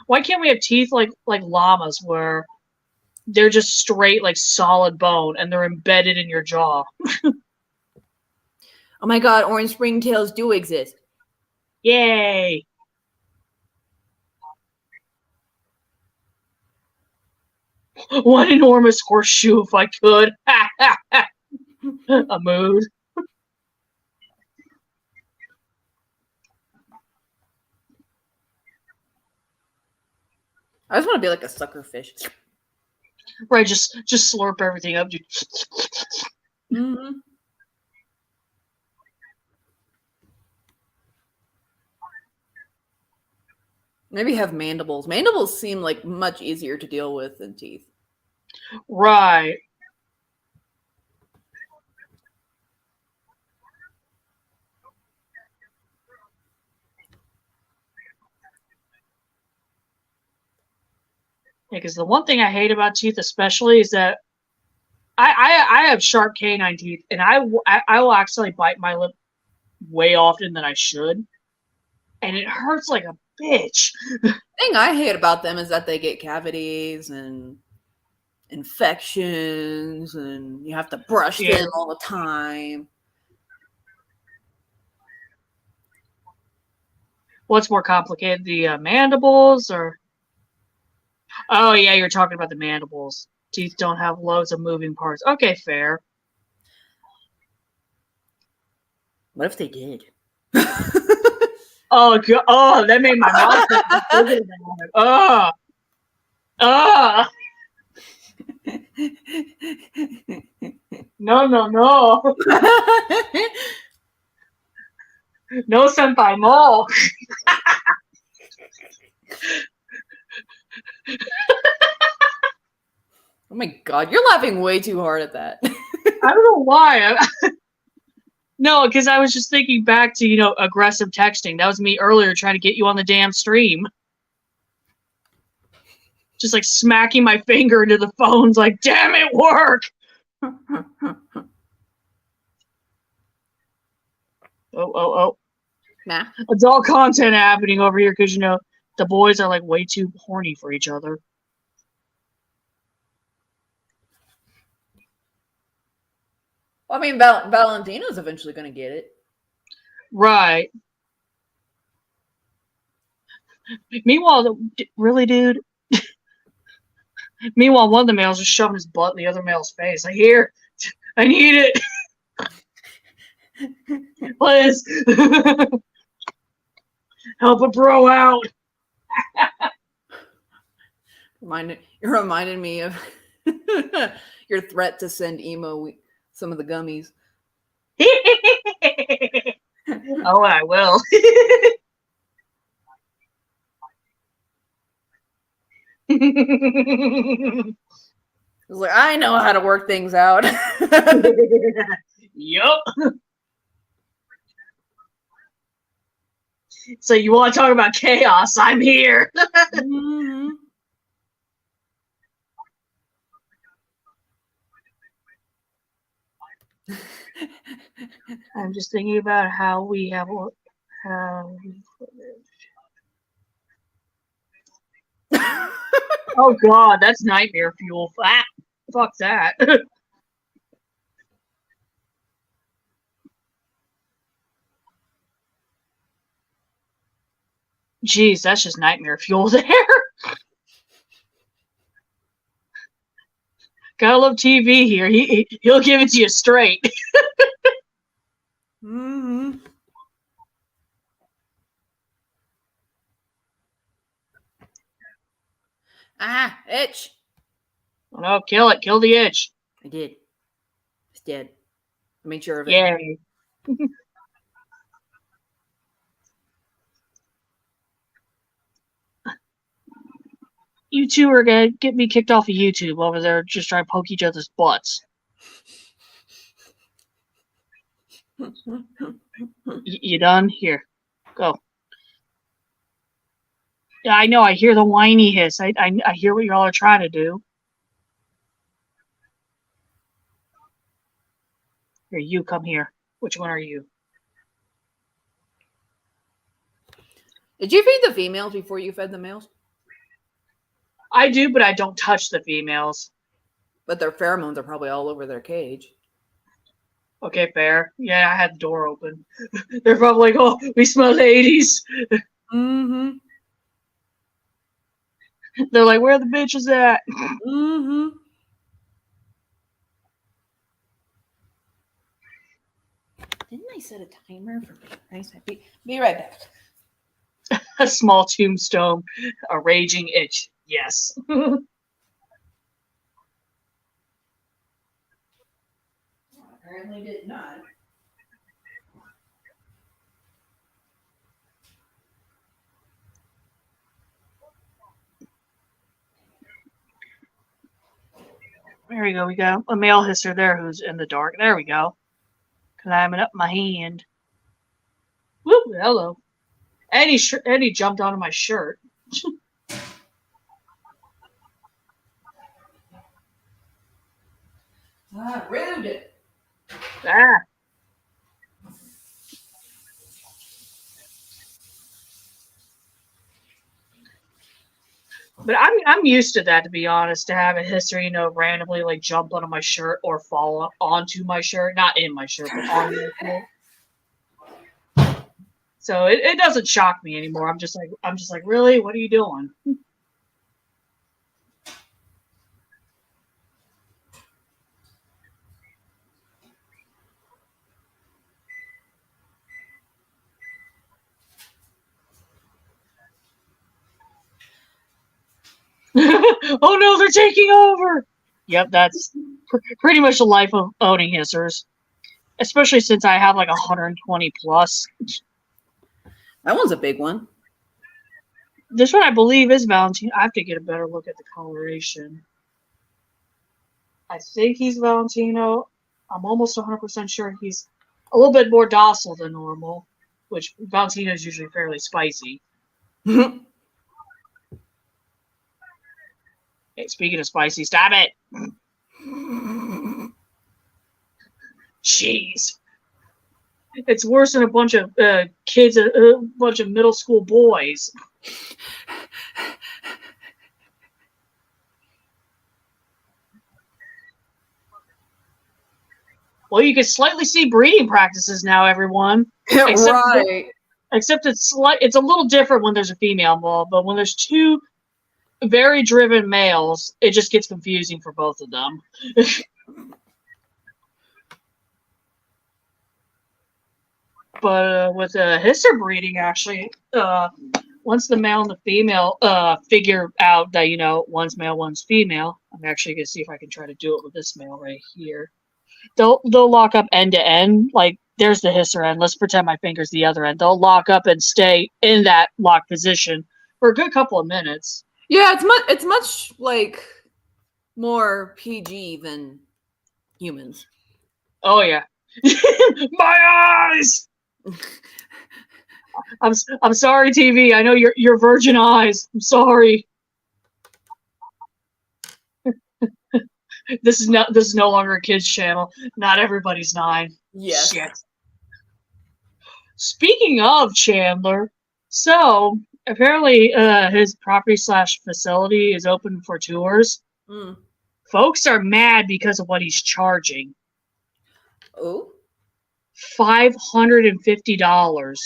Why can't we have teeth like llamas, where they're just straight, like solid bone, and they're embedded in your jaw? Oh my god, orange ringtails do exist. Yay! One enormous horseshoe, if I could. A mood. I just want to be like a sucker fish. Right, just slurp everything up. Mm-hmm. Maybe have mandibles. Mandibles seem like much easier to deal with than teeth. Right. Because the one thing I hate about teeth, especially, is that I have sharp canine teeth, and I will accidentally bite my lip way often than I should, and it hurts like a bitch. The thing I hate about them is that they get cavities and infections, and you have to brush Yeah. them all the time. What's more complicated, the mandibles or? Oh yeah, you're talking about the mandibles. Teeth don't have loads of moving parts. Okay, fair. What if they did? Oh god, oh, that made my mouth hurt. Oh, oh, no, no, no, no, senpai, no. Oh my god, you're laughing way too hard at that. I don't know why. No, because I was just thinking back to aggressive texting. That was me earlier trying to get you on the damn stream. Just like smacking my finger into the phones, like, damn it, work. Oh. Nah. Adult content happening over here because the boys are like way too horny for each other. Well, I mean, Valentina's eventually going to get it. Right. Meanwhile, really, dude. Meanwhile, one of the males is shoving his butt in the other male's face. I need it. Please. Help a bro out. You're reminding me of your threat to send emo some of the gummies. Oh, I will. It's like, I know how to work things out. Yup. So you want to talk about chaos? I'm here. Mm-hmm. I'm just thinking about how we have Oh god, that's nightmare fuel. Ah, fuck that. Jeez, that's just nightmare fuel there. Gotta love TV here. He'll give it to you straight. Mm-hmm. Ah, itch. Oh, no, kill it. Kill the itch. I did. It's dead. I made sure of it. Yay. You two are gonna get me kicked off of YouTube over there just trying to poke each other's butts. You done? Here. Go. Yeah, I know. I hear the whiny hiss. I hear what y'all are trying to do. Here, you come here. Which one are you? Did you feed the females before you fed the males? I do, but I don't touch the females. But their pheromones are probably all over their cage. Okay, fair. Yeah, I had the door open. They're probably like, oh, we smell the 80s. Mm-hmm. They're like, where are the bitches at? Mm-hmm. Didn't I set a timer for nice? Be right back. A small tombstone, a raging itch. Yes. Apparently did not. There we go. We got a male hisser there who's in the dark. There we go. Climbing up my hand. Whoop, hello. And he jumped onto my shirt. Rude. Ah. But I'm used to that, to be honest, to have a history, randomly like jump onto my shirt or fall onto my shirt, not in my shirt, but on my shirt. So it doesn't shock me anymore. I'm just like, really? What are you doing? Oh no, they're taking over. Yep, that's pretty much the life of owning hissers. Especially since I have like 120 plus. That one's a big one. This one I believe is Valentino. I have to get a better look at the coloration. I think he's Valentino. I'm almost 100% sure he's a little bit more docile than normal, which Valentino is usually fairly spicy. Hey, speaking of spicy, stop it! Jeez. It's worse than a bunch of kids, a bunch of middle school boys. Well, you can slightly see breeding practices now, everyone. Right. Except it's a little different when there's a female involved, but when there's two very driven males, it just gets confusing for both of them. But with hisser breeding, actually, once the male and the female figure out that, one's male, one's female, I'm actually going to see if I can try to do it with this male right here. They'll lock up end to end. Like, there's the hisser end. Let's pretend my finger's the other end. They'll lock up and stay in that locked position for a good couple of minutes. Yeah, it's much like more PG than humans. Oh yeah. My eyes. I'm sorry, TV. I know your virgin eyes. I'm sorry. This is no longer a kids channel. Not everybody's 9. Yes. Shit. Speaking of Chandler, so apparently his property/facility is open for tours. Folks are mad because of what he's charging. Oh. $550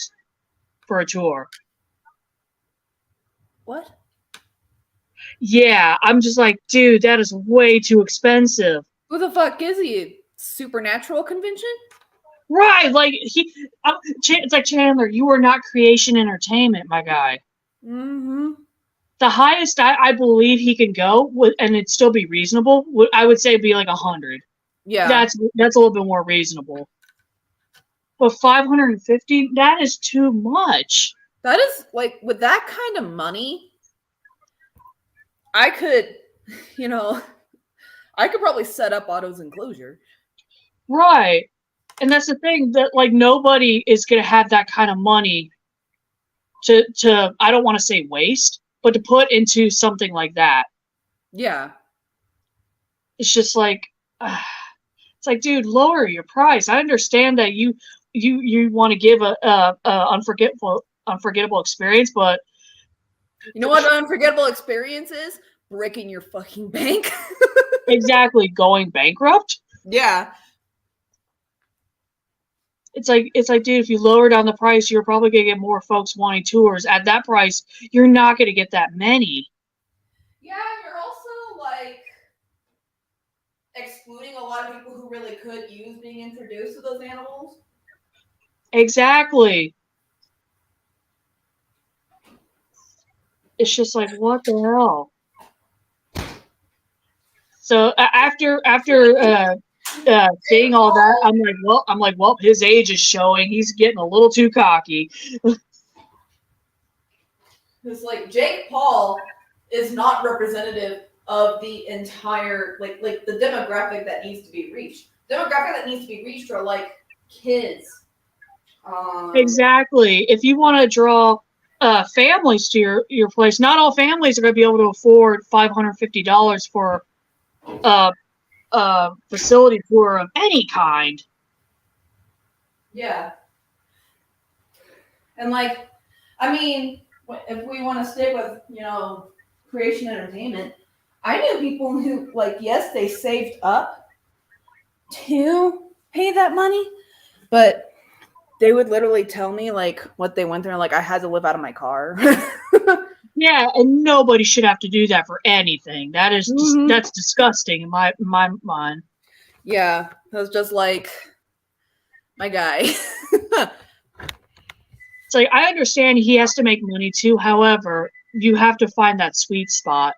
for a tour. What? Yeah, I'm just like, dude, that is way too expensive. Who the fuck is he? A supernatural convention? Right, like it's like, Chandler, you are not creation entertainment, my guy. Mm-hmm. The highest I believe he can go with, and it'd still be reasonable. I would say it'd be like 100. Yeah. That's a little bit more reasonable. But 550, that is too much. That is like with that kind of money, I could, you know, I could probably set up Otto's enclosure. Right. And that's the thing that like nobody is going to have that kind of money to I don't want to say waste, but to put into something like that. Yeah. It's just like it's like, dude, lower your price. I understand that you want to give a unforgettable experience, but You know what an unforgettable experience is? Breaking your fucking bank. exactly, going bankrupt. Yeah. It's like, dude, if you lower down the price, you're probably gonna get more folks wanting tours. At that price, you're not gonna get that many. Yeah, you're also like excluding a lot of people who really could use being introduced to those animals. Exactly. It's just like, what the hell? So after seeing all that, I'm like, well, his age is showing. He's getting a little too cocky. Because like Jake Paul is not representative of the entire like the demographic that needs to be reached. Demographic that needs to be reached are like kids. Exactly. If you want to draw families to your place, not all families are going to be able to afford $550 for a facility tour of any kind. Yeah. And like, I mean, if we want to stick with, creation entertainment, I knew people who, like, yes, they saved up to pay that money, but they would literally tell me, like, what they went through. And, like, I had to live out of my car. Yeah, and nobody should have to do that for anything. That is that's disgusting in my mind. Yeah, it was just like, my guy. It's like, I understand he has to make money too. However, you have to find that sweet spot.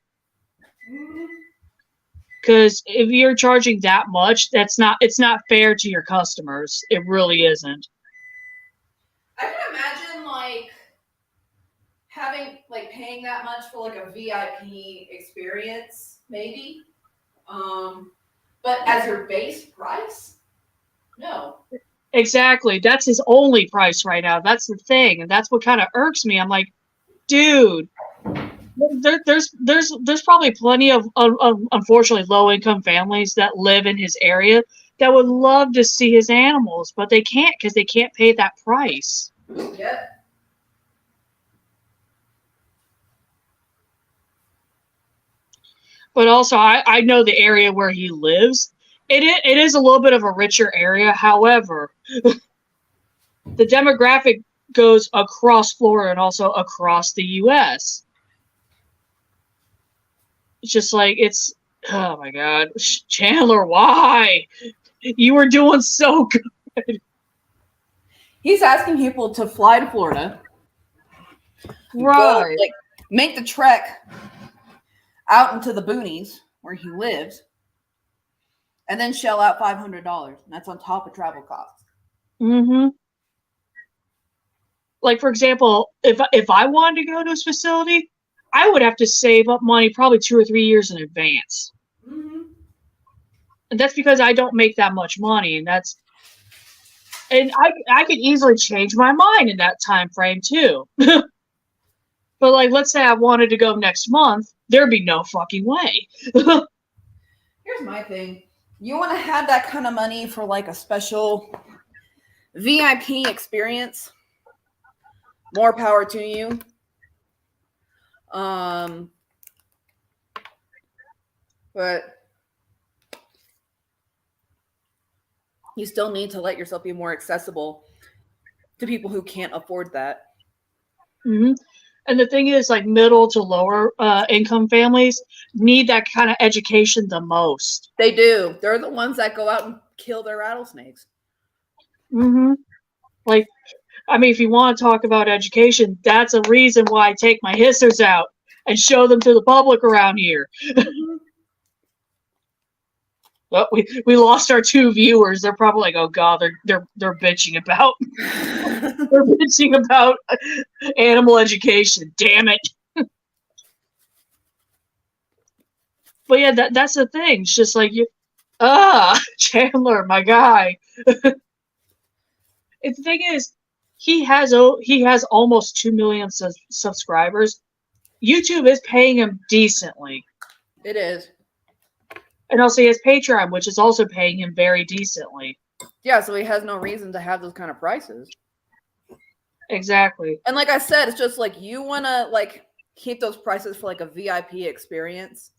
Because if you're charging that much, it's not fair to your customers. It really isn't. I can imagine like paying that much for like a VIP experience, maybe. But as your base price, no. Exactly. That's his only price right now. That's the thing, and that's what kind of irks me. I'm like, dude, there's probably plenty of unfortunately low income families that live in his area that would love to see his animals, but they can't because they can't pay that price. Yep. But also, I know the area where he lives. It is a little bit of a richer area. However, the demographic goes across Florida and also across the U.S. It's just like oh my god, Chandler, why? You were doing so good. He's asking people to fly to Florida, Right. go, like make the trek out into the boonies where he lives, and then shell out $500. And that's on top of travel costs. Mm-hmm. Like, for example, if I wanted to go to his facility, I would have to save up money probably 2 or 3 years in advance. Mm-hmm. And that's because I don't make that much money, and I could easily change my mind in that time frame too. But like, let's say I wanted to go next month, there'd be no fucking way. Here's my thing. You want to have that kind of money for like a special VIP experience? More power to you. But you still need to let yourself be more accessible to people who can't afford that. Mm-hmm. And the thing is, like, middle to lower income families need that kind of education the most. They do. They're the ones that go out and kill their rattlesnakes. Mm-hmm. Like, I mean, if you want to talk about education, that's a reason why I take my hissers out and show them to the public around here. Well, we lost our 2 viewers. They're probably like, oh god, they're bitching about they're bitching about animal education. Damn it. But yeah, that's the thing. It's just like Chandler, my guy. And the thing is, he has almost 2 million subscribers. YouTube is paying him decently. It is. And also he has Patreon, which is also paying him very decently. Yeah, so he has no reason to have those kind of prices. Exactly. And like I said, it's just like you want to like keep those prices for like a VIP experience.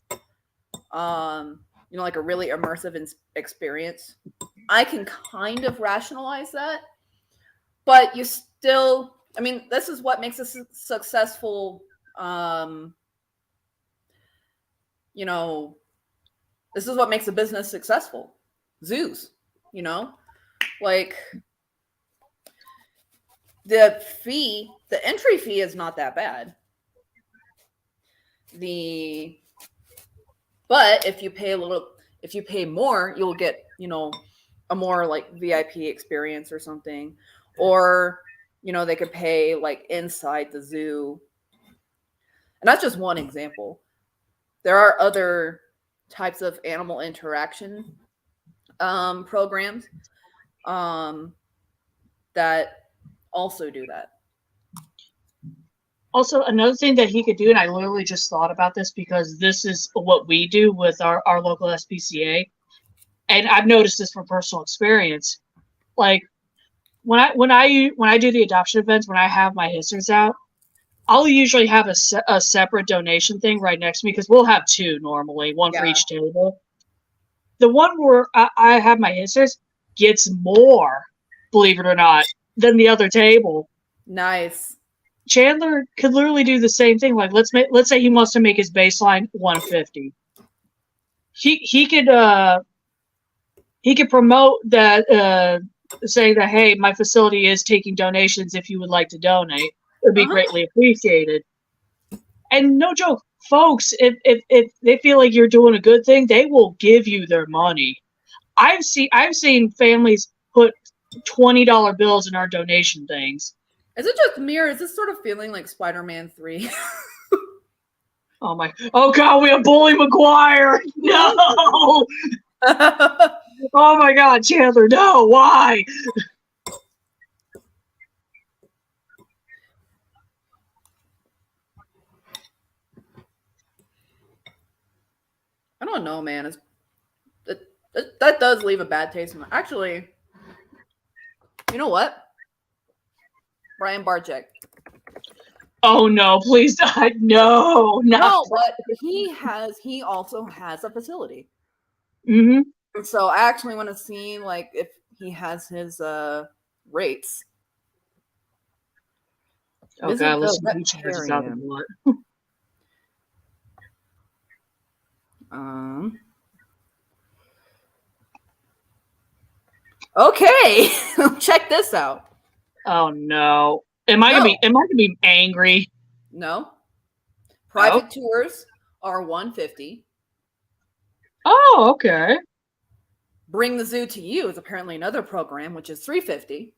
Like a really immersive experience. I can kind of rationalize that. But you still, I mean, this is what makes a successful this is what makes a business successful. Zoos, like the entry fee is not that bad. But if you pay more, you'll get, a more like VIP experience or something. Or, they could pay like inside the zoo. And that's just one example. There are other types of animal interaction programs that also do that. Also, another thing that he could do, and I literally just thought about this because this is what we do with our local SPCA, and I've noticed this from personal experience. Like when I do the adoption events, when I have my hissers out, I'll usually have a separate donation thing right next to me because we'll have 2 normally, one for each table. The one where I have my hissers gets more, believe it or not, than the other table. Nice. Chandler could literally do the same thing. Like let's say he wants to make his baseline 150. He could promote that, saying that, hey, my facility is taking donations. If you would like to donate, it would be greatly appreciated. And no joke, folks, if they feel like you're doing a good thing, they will give you their money. I've seen families put $20 bills in our donation things. Is it just me, or is this sort of feeling like Spider-Man 3? Oh god, we have Bully McGuire! No! Oh my god, Chandler, no, why? I don't know, man. That does leave a bad taste in my... Actually, you know what? Brian Barczyk. Oh no, please die. No, no, but he also has a facility. Mm-hmm. So I actually want to see like if he has his rates. Oh god, listen, each is out of what? Okay, check this out. Oh no. Am I gonna be angry? No. Private tours are $150. Oh, okay. Bring the Zoo to You is apparently another program, which is $350.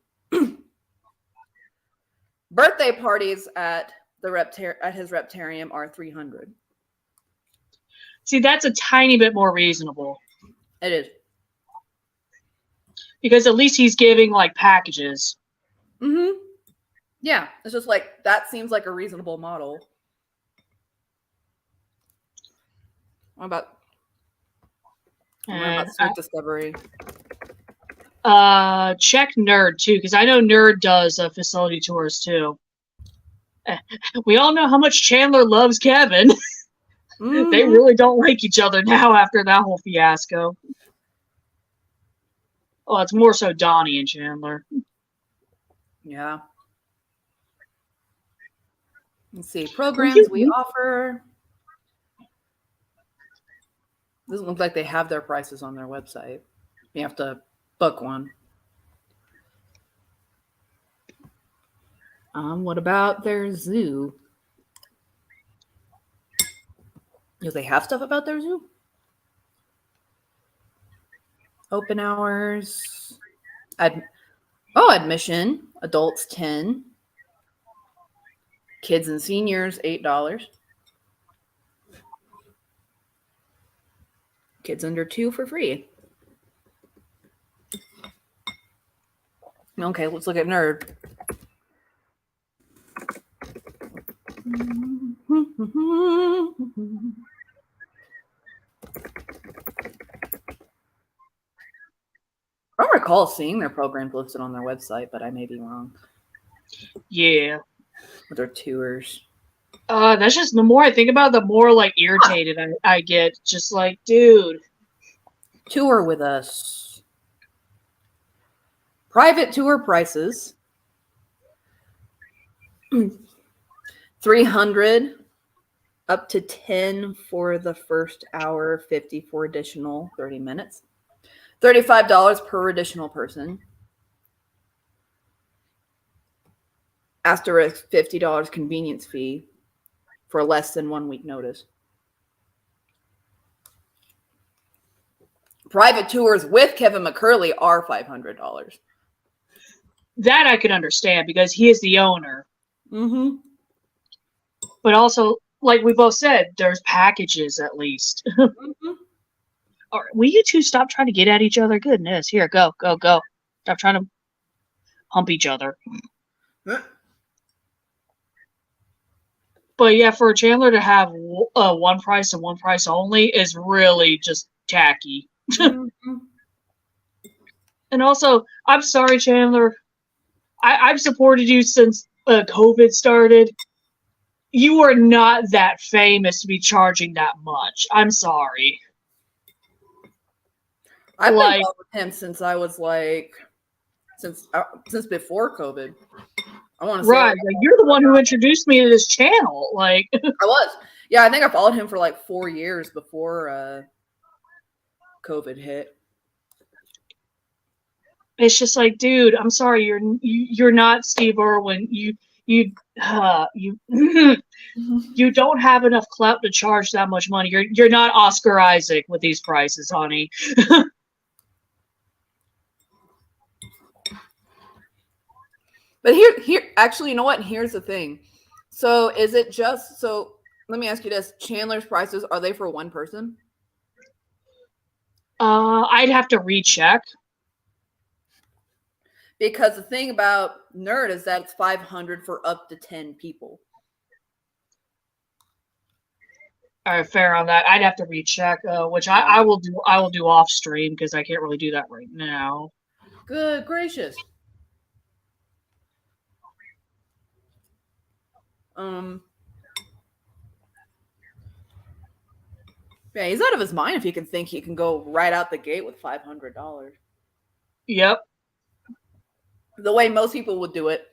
Birthday parties at his reptarium are $300. See, that's a tiny bit more reasonable. It is. Because at least he's giving like packages. Mm-hmm. Yeah, it's just like that seems like a reasonable model. What about Sweet Discovery? Check Nerd too, because I know Nerd does facility tours too. We all know how much Chandler loves Kevin. Mm-hmm. They really don't like each other now after that whole fiasco. Well, it's more so Donnie and Chandler. Yeah. Let's see. Programs we offer. Doesn't look like they have their prices on their website. You have to book one. What about their zoo? Do they have stuff about their zoo? Open hours. Admission. Adults 10. Kids and seniors $8. Kids under 2 for free. Okay, let's look at Nerd. I don't recall seeing their programs listed on their website, but I may be wrong. Yeah. With their tours. That's just, the more I think about it, the more like irritated I get. Just like, dude. Tour with us. Private tour prices. $300 up to 10 for the first hour, 50 for additional 30 minutes. $35 per additional person. Asterisk $50 convenience fee for less than 1 week notice. Private tours with Kevin McCurley are $500. That I could understand because he is the owner. Mm-hmm. But also, like we both said, there's packages at least. Mm-hmm. Or, will you two stop trying to get at each other? Goodness, here, go. Stop trying to hump each other. But yeah, for Chandler to have one price and one price only is really just tacky. Mm-hmm. And also, I'm sorry, Chandler. I've supported you since COVID started. You are not that famous to be charging that much. I'm sorry. I've been involved with him since I was like, since before COVID. I want to say, right? Like, you're the one who introduced me to this channel. Like, I was, yeah. I think I followed him for like 4 years before COVID hit. It's just like, dude, I'm sorry, you're not Steve Irwin. You you don't have enough clout to charge that much money. You're not Oscar Isaac with these prices, honey. But here, actually, you know what? Here's the thing. So is it just so? Let me ask you this: Chandler's prices, are they for one person? I'd have to recheck. Because the thing about Nerd is that it's $500 for up to 10 people. All right, fair on that. I'd have to recheck, which I will do. I will do off stream because I can't really do that right now. Good gracious. Yeah, he's out of his mind if he can think he can go right out the gate with $500. Yep. The way most people would do it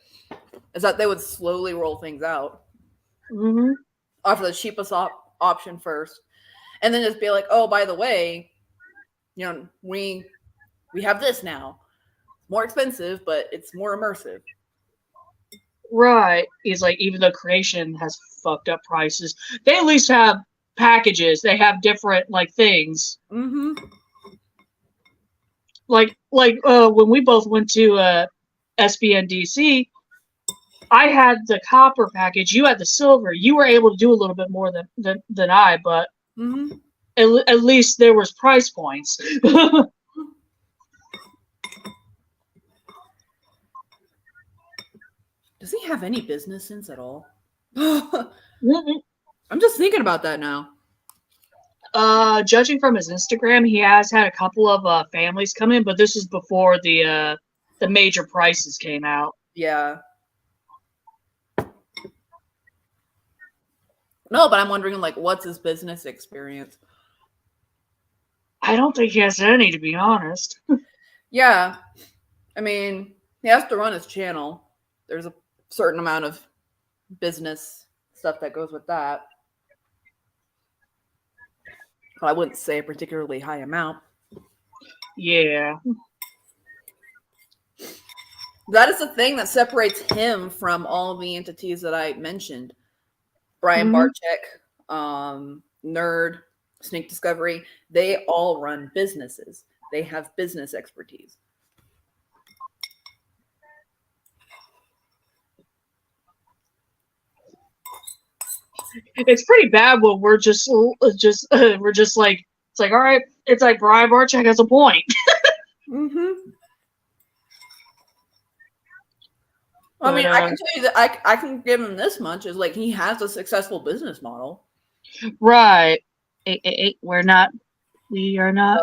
is that they would slowly roll things out. Mm-hmm. Offer the cheapest option first, and then just be like, "Oh, by the way, you know, we have this now. More expensive, but it's more immersive." Right. He's like, even though Creation has fucked up prices, they at least have packages. They have different like things. Mm-hmm. Like when we both went to SBNDC, I had the copper package. You had the silver. You were able to do a little bit more than I, but Mm-hmm. at least there was price points. Does he have any business sense at all? I'm just thinking about that now. Judging from his Instagram, he has had a couple of families come in, but this is before the major prices came out. Yeah. No, but I'm wondering, like, what's his business experience? I don't think he has any, to be honest. Yeah. I mean, he has to run his channel. There's a certain amount of business stuff that goes with that. But I wouldn't say a particularly high amount. Yeah. That is the thing that separates him from all the entities that I mentioned. Brian Barczyk, Nerd, Snake Discovery, they all run businesses. They have business expertise. It's pretty bad when we're just we're just like, it's like, all right, it's like Brian Barczyk has a point. Mm-hmm. But, I mean, I can tell you that I can give him this much is like he has a successful business model. right. We are not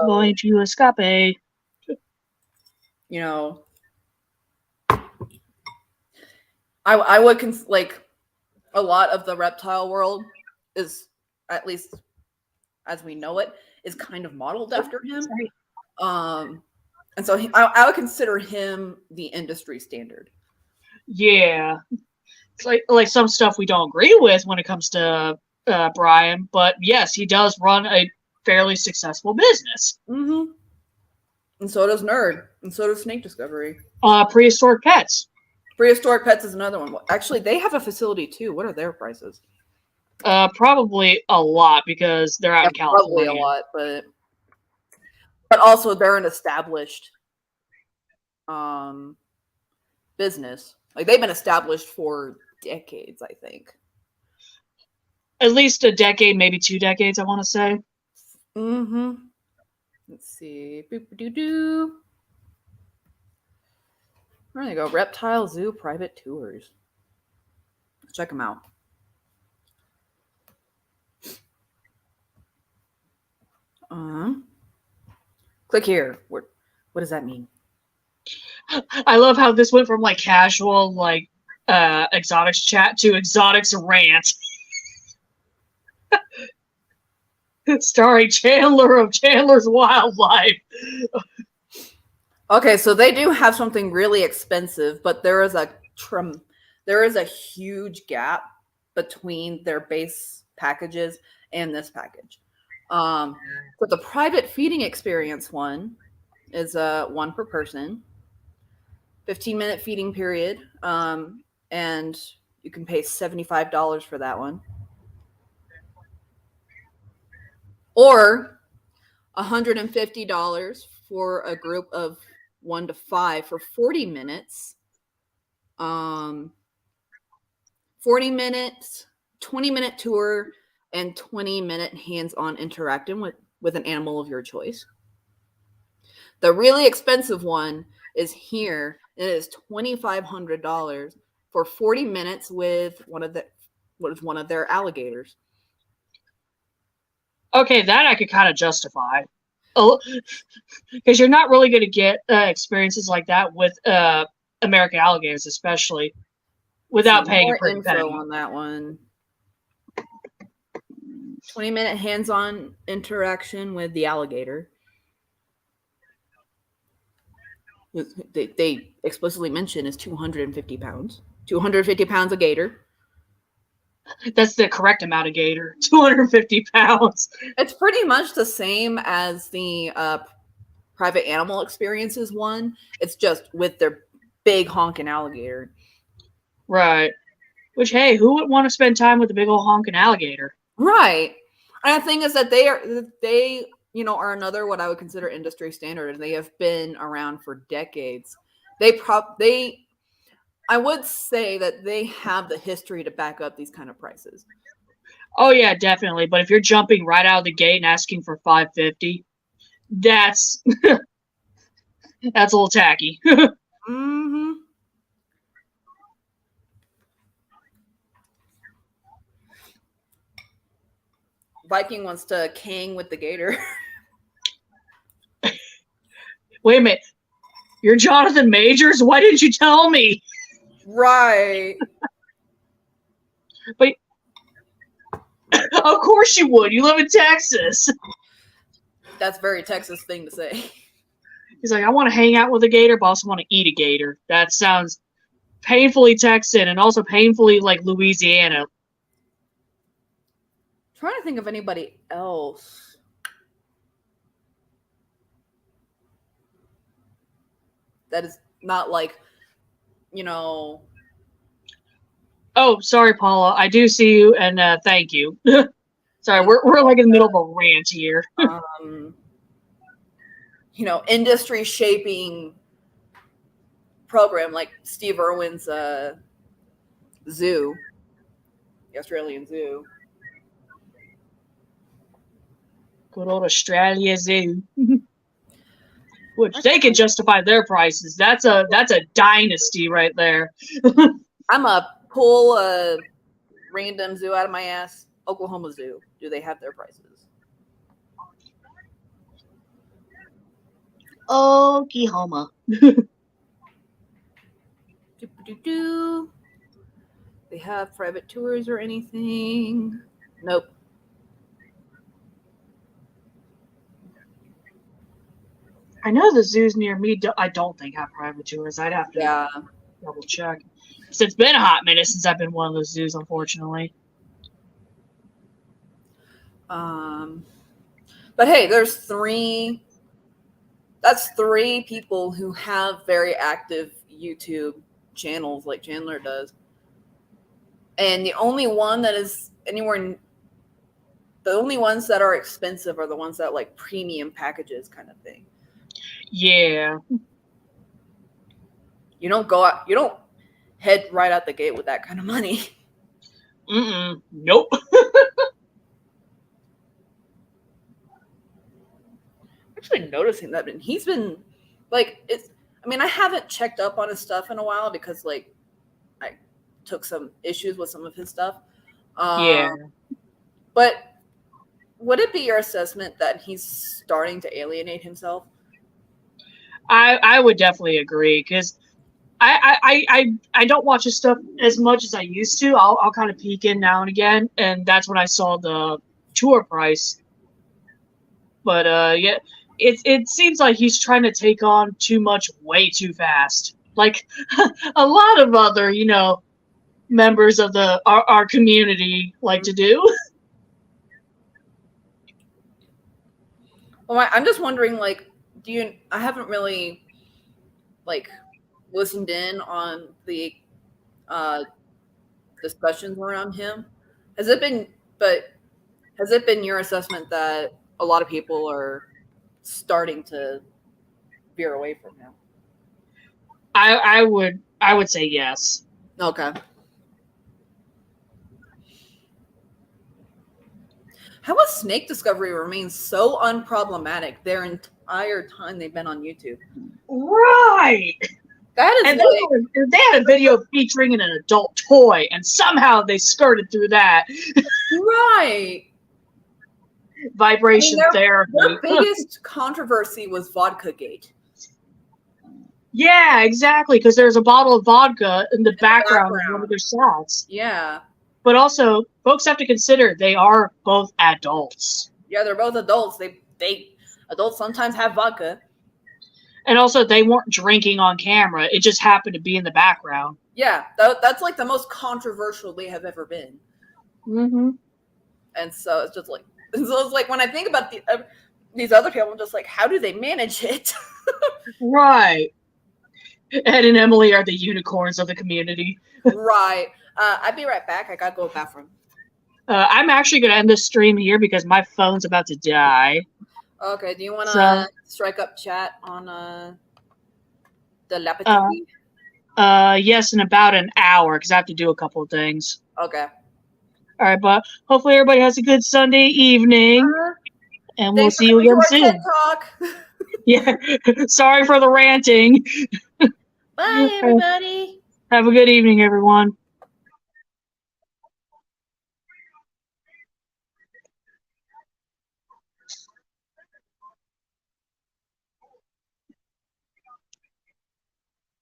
going to escape. You know, I would like a lot of the reptile world is, at least as we know it, is kind of modeled after him. Sorry. And so I would consider him the industry standard. Yeah. It's like some stuff we don't agree with when it comes to Brian, but yes, he does run a fairly successful business. Mm-hmm. And so does Nerd, and so does Snake Discovery. Prehistoric Pets. Prehistoric Pets is another one. Actually, they have a facility too. What are their prices? Probably a lot because they're out in California. Probably a lot, but also they're an established business. Like they've been established for decades, I think. At least a decade, maybe 2 decades, I want to say. Mm-hmm. Let's see. Boop-a-doo-doo. There you go. Reptile Zoo private tours. Let's check them out. Click here. What does that mean? I love how this went from like casual, like exotics chat to exotics rant. Starring Chandler of Chandler's Wildlife. Okay, so they do have something really expensive, but there is a huge gap between their base packages and this package. So the private feeding experience one is one per person, 15-minute feeding period, and you can pay $75 for that one, or $150 for a group of 1 to 5 for 40 minutes. 40 minutes, 20-minute tour, and 20-minute hands-on interacting with an animal of your choice. The really expensive one is here. It is $2,500 for 40 minutes with one of their alligators. Okay, that I could kind of justify. Because you're not really going to get experiences like that with American alligators, especially without paying a pretty penny. On that one. 20-minute hands-on interaction with the alligator. They explicitly mention is 250 pounds. 250 pounds of gator. That's the correct amount of gator. 250 pounds. It's pretty much the same as the private animal experiences one. It's just with their big honking alligator. Right. Which, hey, who would want to spend time with a big old honking alligator? Right. And the thing is that they are another what I would consider industry standard, and they have been around for decades. I would say that they have the history to back up these kind of prices. Oh yeah, definitely. But if you're jumping right out of the gate and asking for $550, that's that's a little tacky. Mm-hmm. Viking wants to king with the gator. Wait a minute. You're Jonathan Majors? Why didn't you tell me? Right. But of course you would. You live in Texas. That's a very Texas thing to say. He's like, I want to hang out with a gator, but I also want to eat a gator. That sounds painfully Texan and also painfully like Louisiana. I'm trying to think of anybody else. That is not like, Oh, sorry, Paula. I do see you, and thank you. Sorry, we're like in the middle of a rant here. Industry shaping program like Steve Irwin's zoo, the Australian zoo. Good old Australia Zoo. Which they can justify their prices. That's a dynasty right there. I'm a pull a random zoo out of my ass. Oklahoma Zoo. Do they have their prices? Oklahoma. They have private tours or anything? Nope. I know the zoos near me. I don't think have private tours. I'd have to double check. It's been a hot minute since I've been one of those zoos, unfortunately. But hey, there's three. That's three people who have very active YouTube channels like Chandler does. And the only one that is anywhere, the only ones that are expensive are the ones that like premium packages kind of thing. Yeah. You don't head right out the gate with that kind of money. Nope. Actually noticing that, and he's been like, I haven't checked up on his stuff in a while because like I took some issues with some of his stuff. Yeah. But would it be your assessment that he's starting to alienate himself? I would definitely agree because I don't watch his stuff as much as I used to. I'll kind of peek in now and again, and that's when I saw the tour price. But yeah, it seems like he's trying to take on too much way too fast. Like a lot of other, members of our community like to do. Well, I'm just wondering, like, I haven't really, like, listened in on the discussions around him. Has it been your assessment that a lot of people are starting to veer away from him? I would say yes. Okay. How has Snake Discovery remained so unproblematic their entire time they've been on YouTube? Right. That is, and they had a video featuring an adult toy, and somehow they skirted through that. Right. Vibration therapy. Their biggest controversy was Vodka Gate. Yeah, exactly, because there's a bottle of vodka in the background of one of their shots. Yeah. But also, folks have to consider they are both adults. Yeah, they're both adults. Adults sometimes have vodka. And also, they weren't drinking on camera. It just happened to be in the background. Yeah, that's like the most controversial they have ever been. Mm-hmm. And so it's just like, when I think about these other people, I'm just like, how do they manage it? Right. Ed and Emily are the unicorns of the community. Right. I'll be right back. I gotta go to the bathroom. I'm actually going to end this stream here because my phone's about to die. Okay. Do you want to strike up chat on the laptop? Yes, in about an hour because I have to do a couple of things. Okay. All right, but hopefully everybody has a good Sunday evening, and we'll see you again soon. Talk. Yeah. Sorry for the ranting. Bye, everybody. Have a good evening, everyone.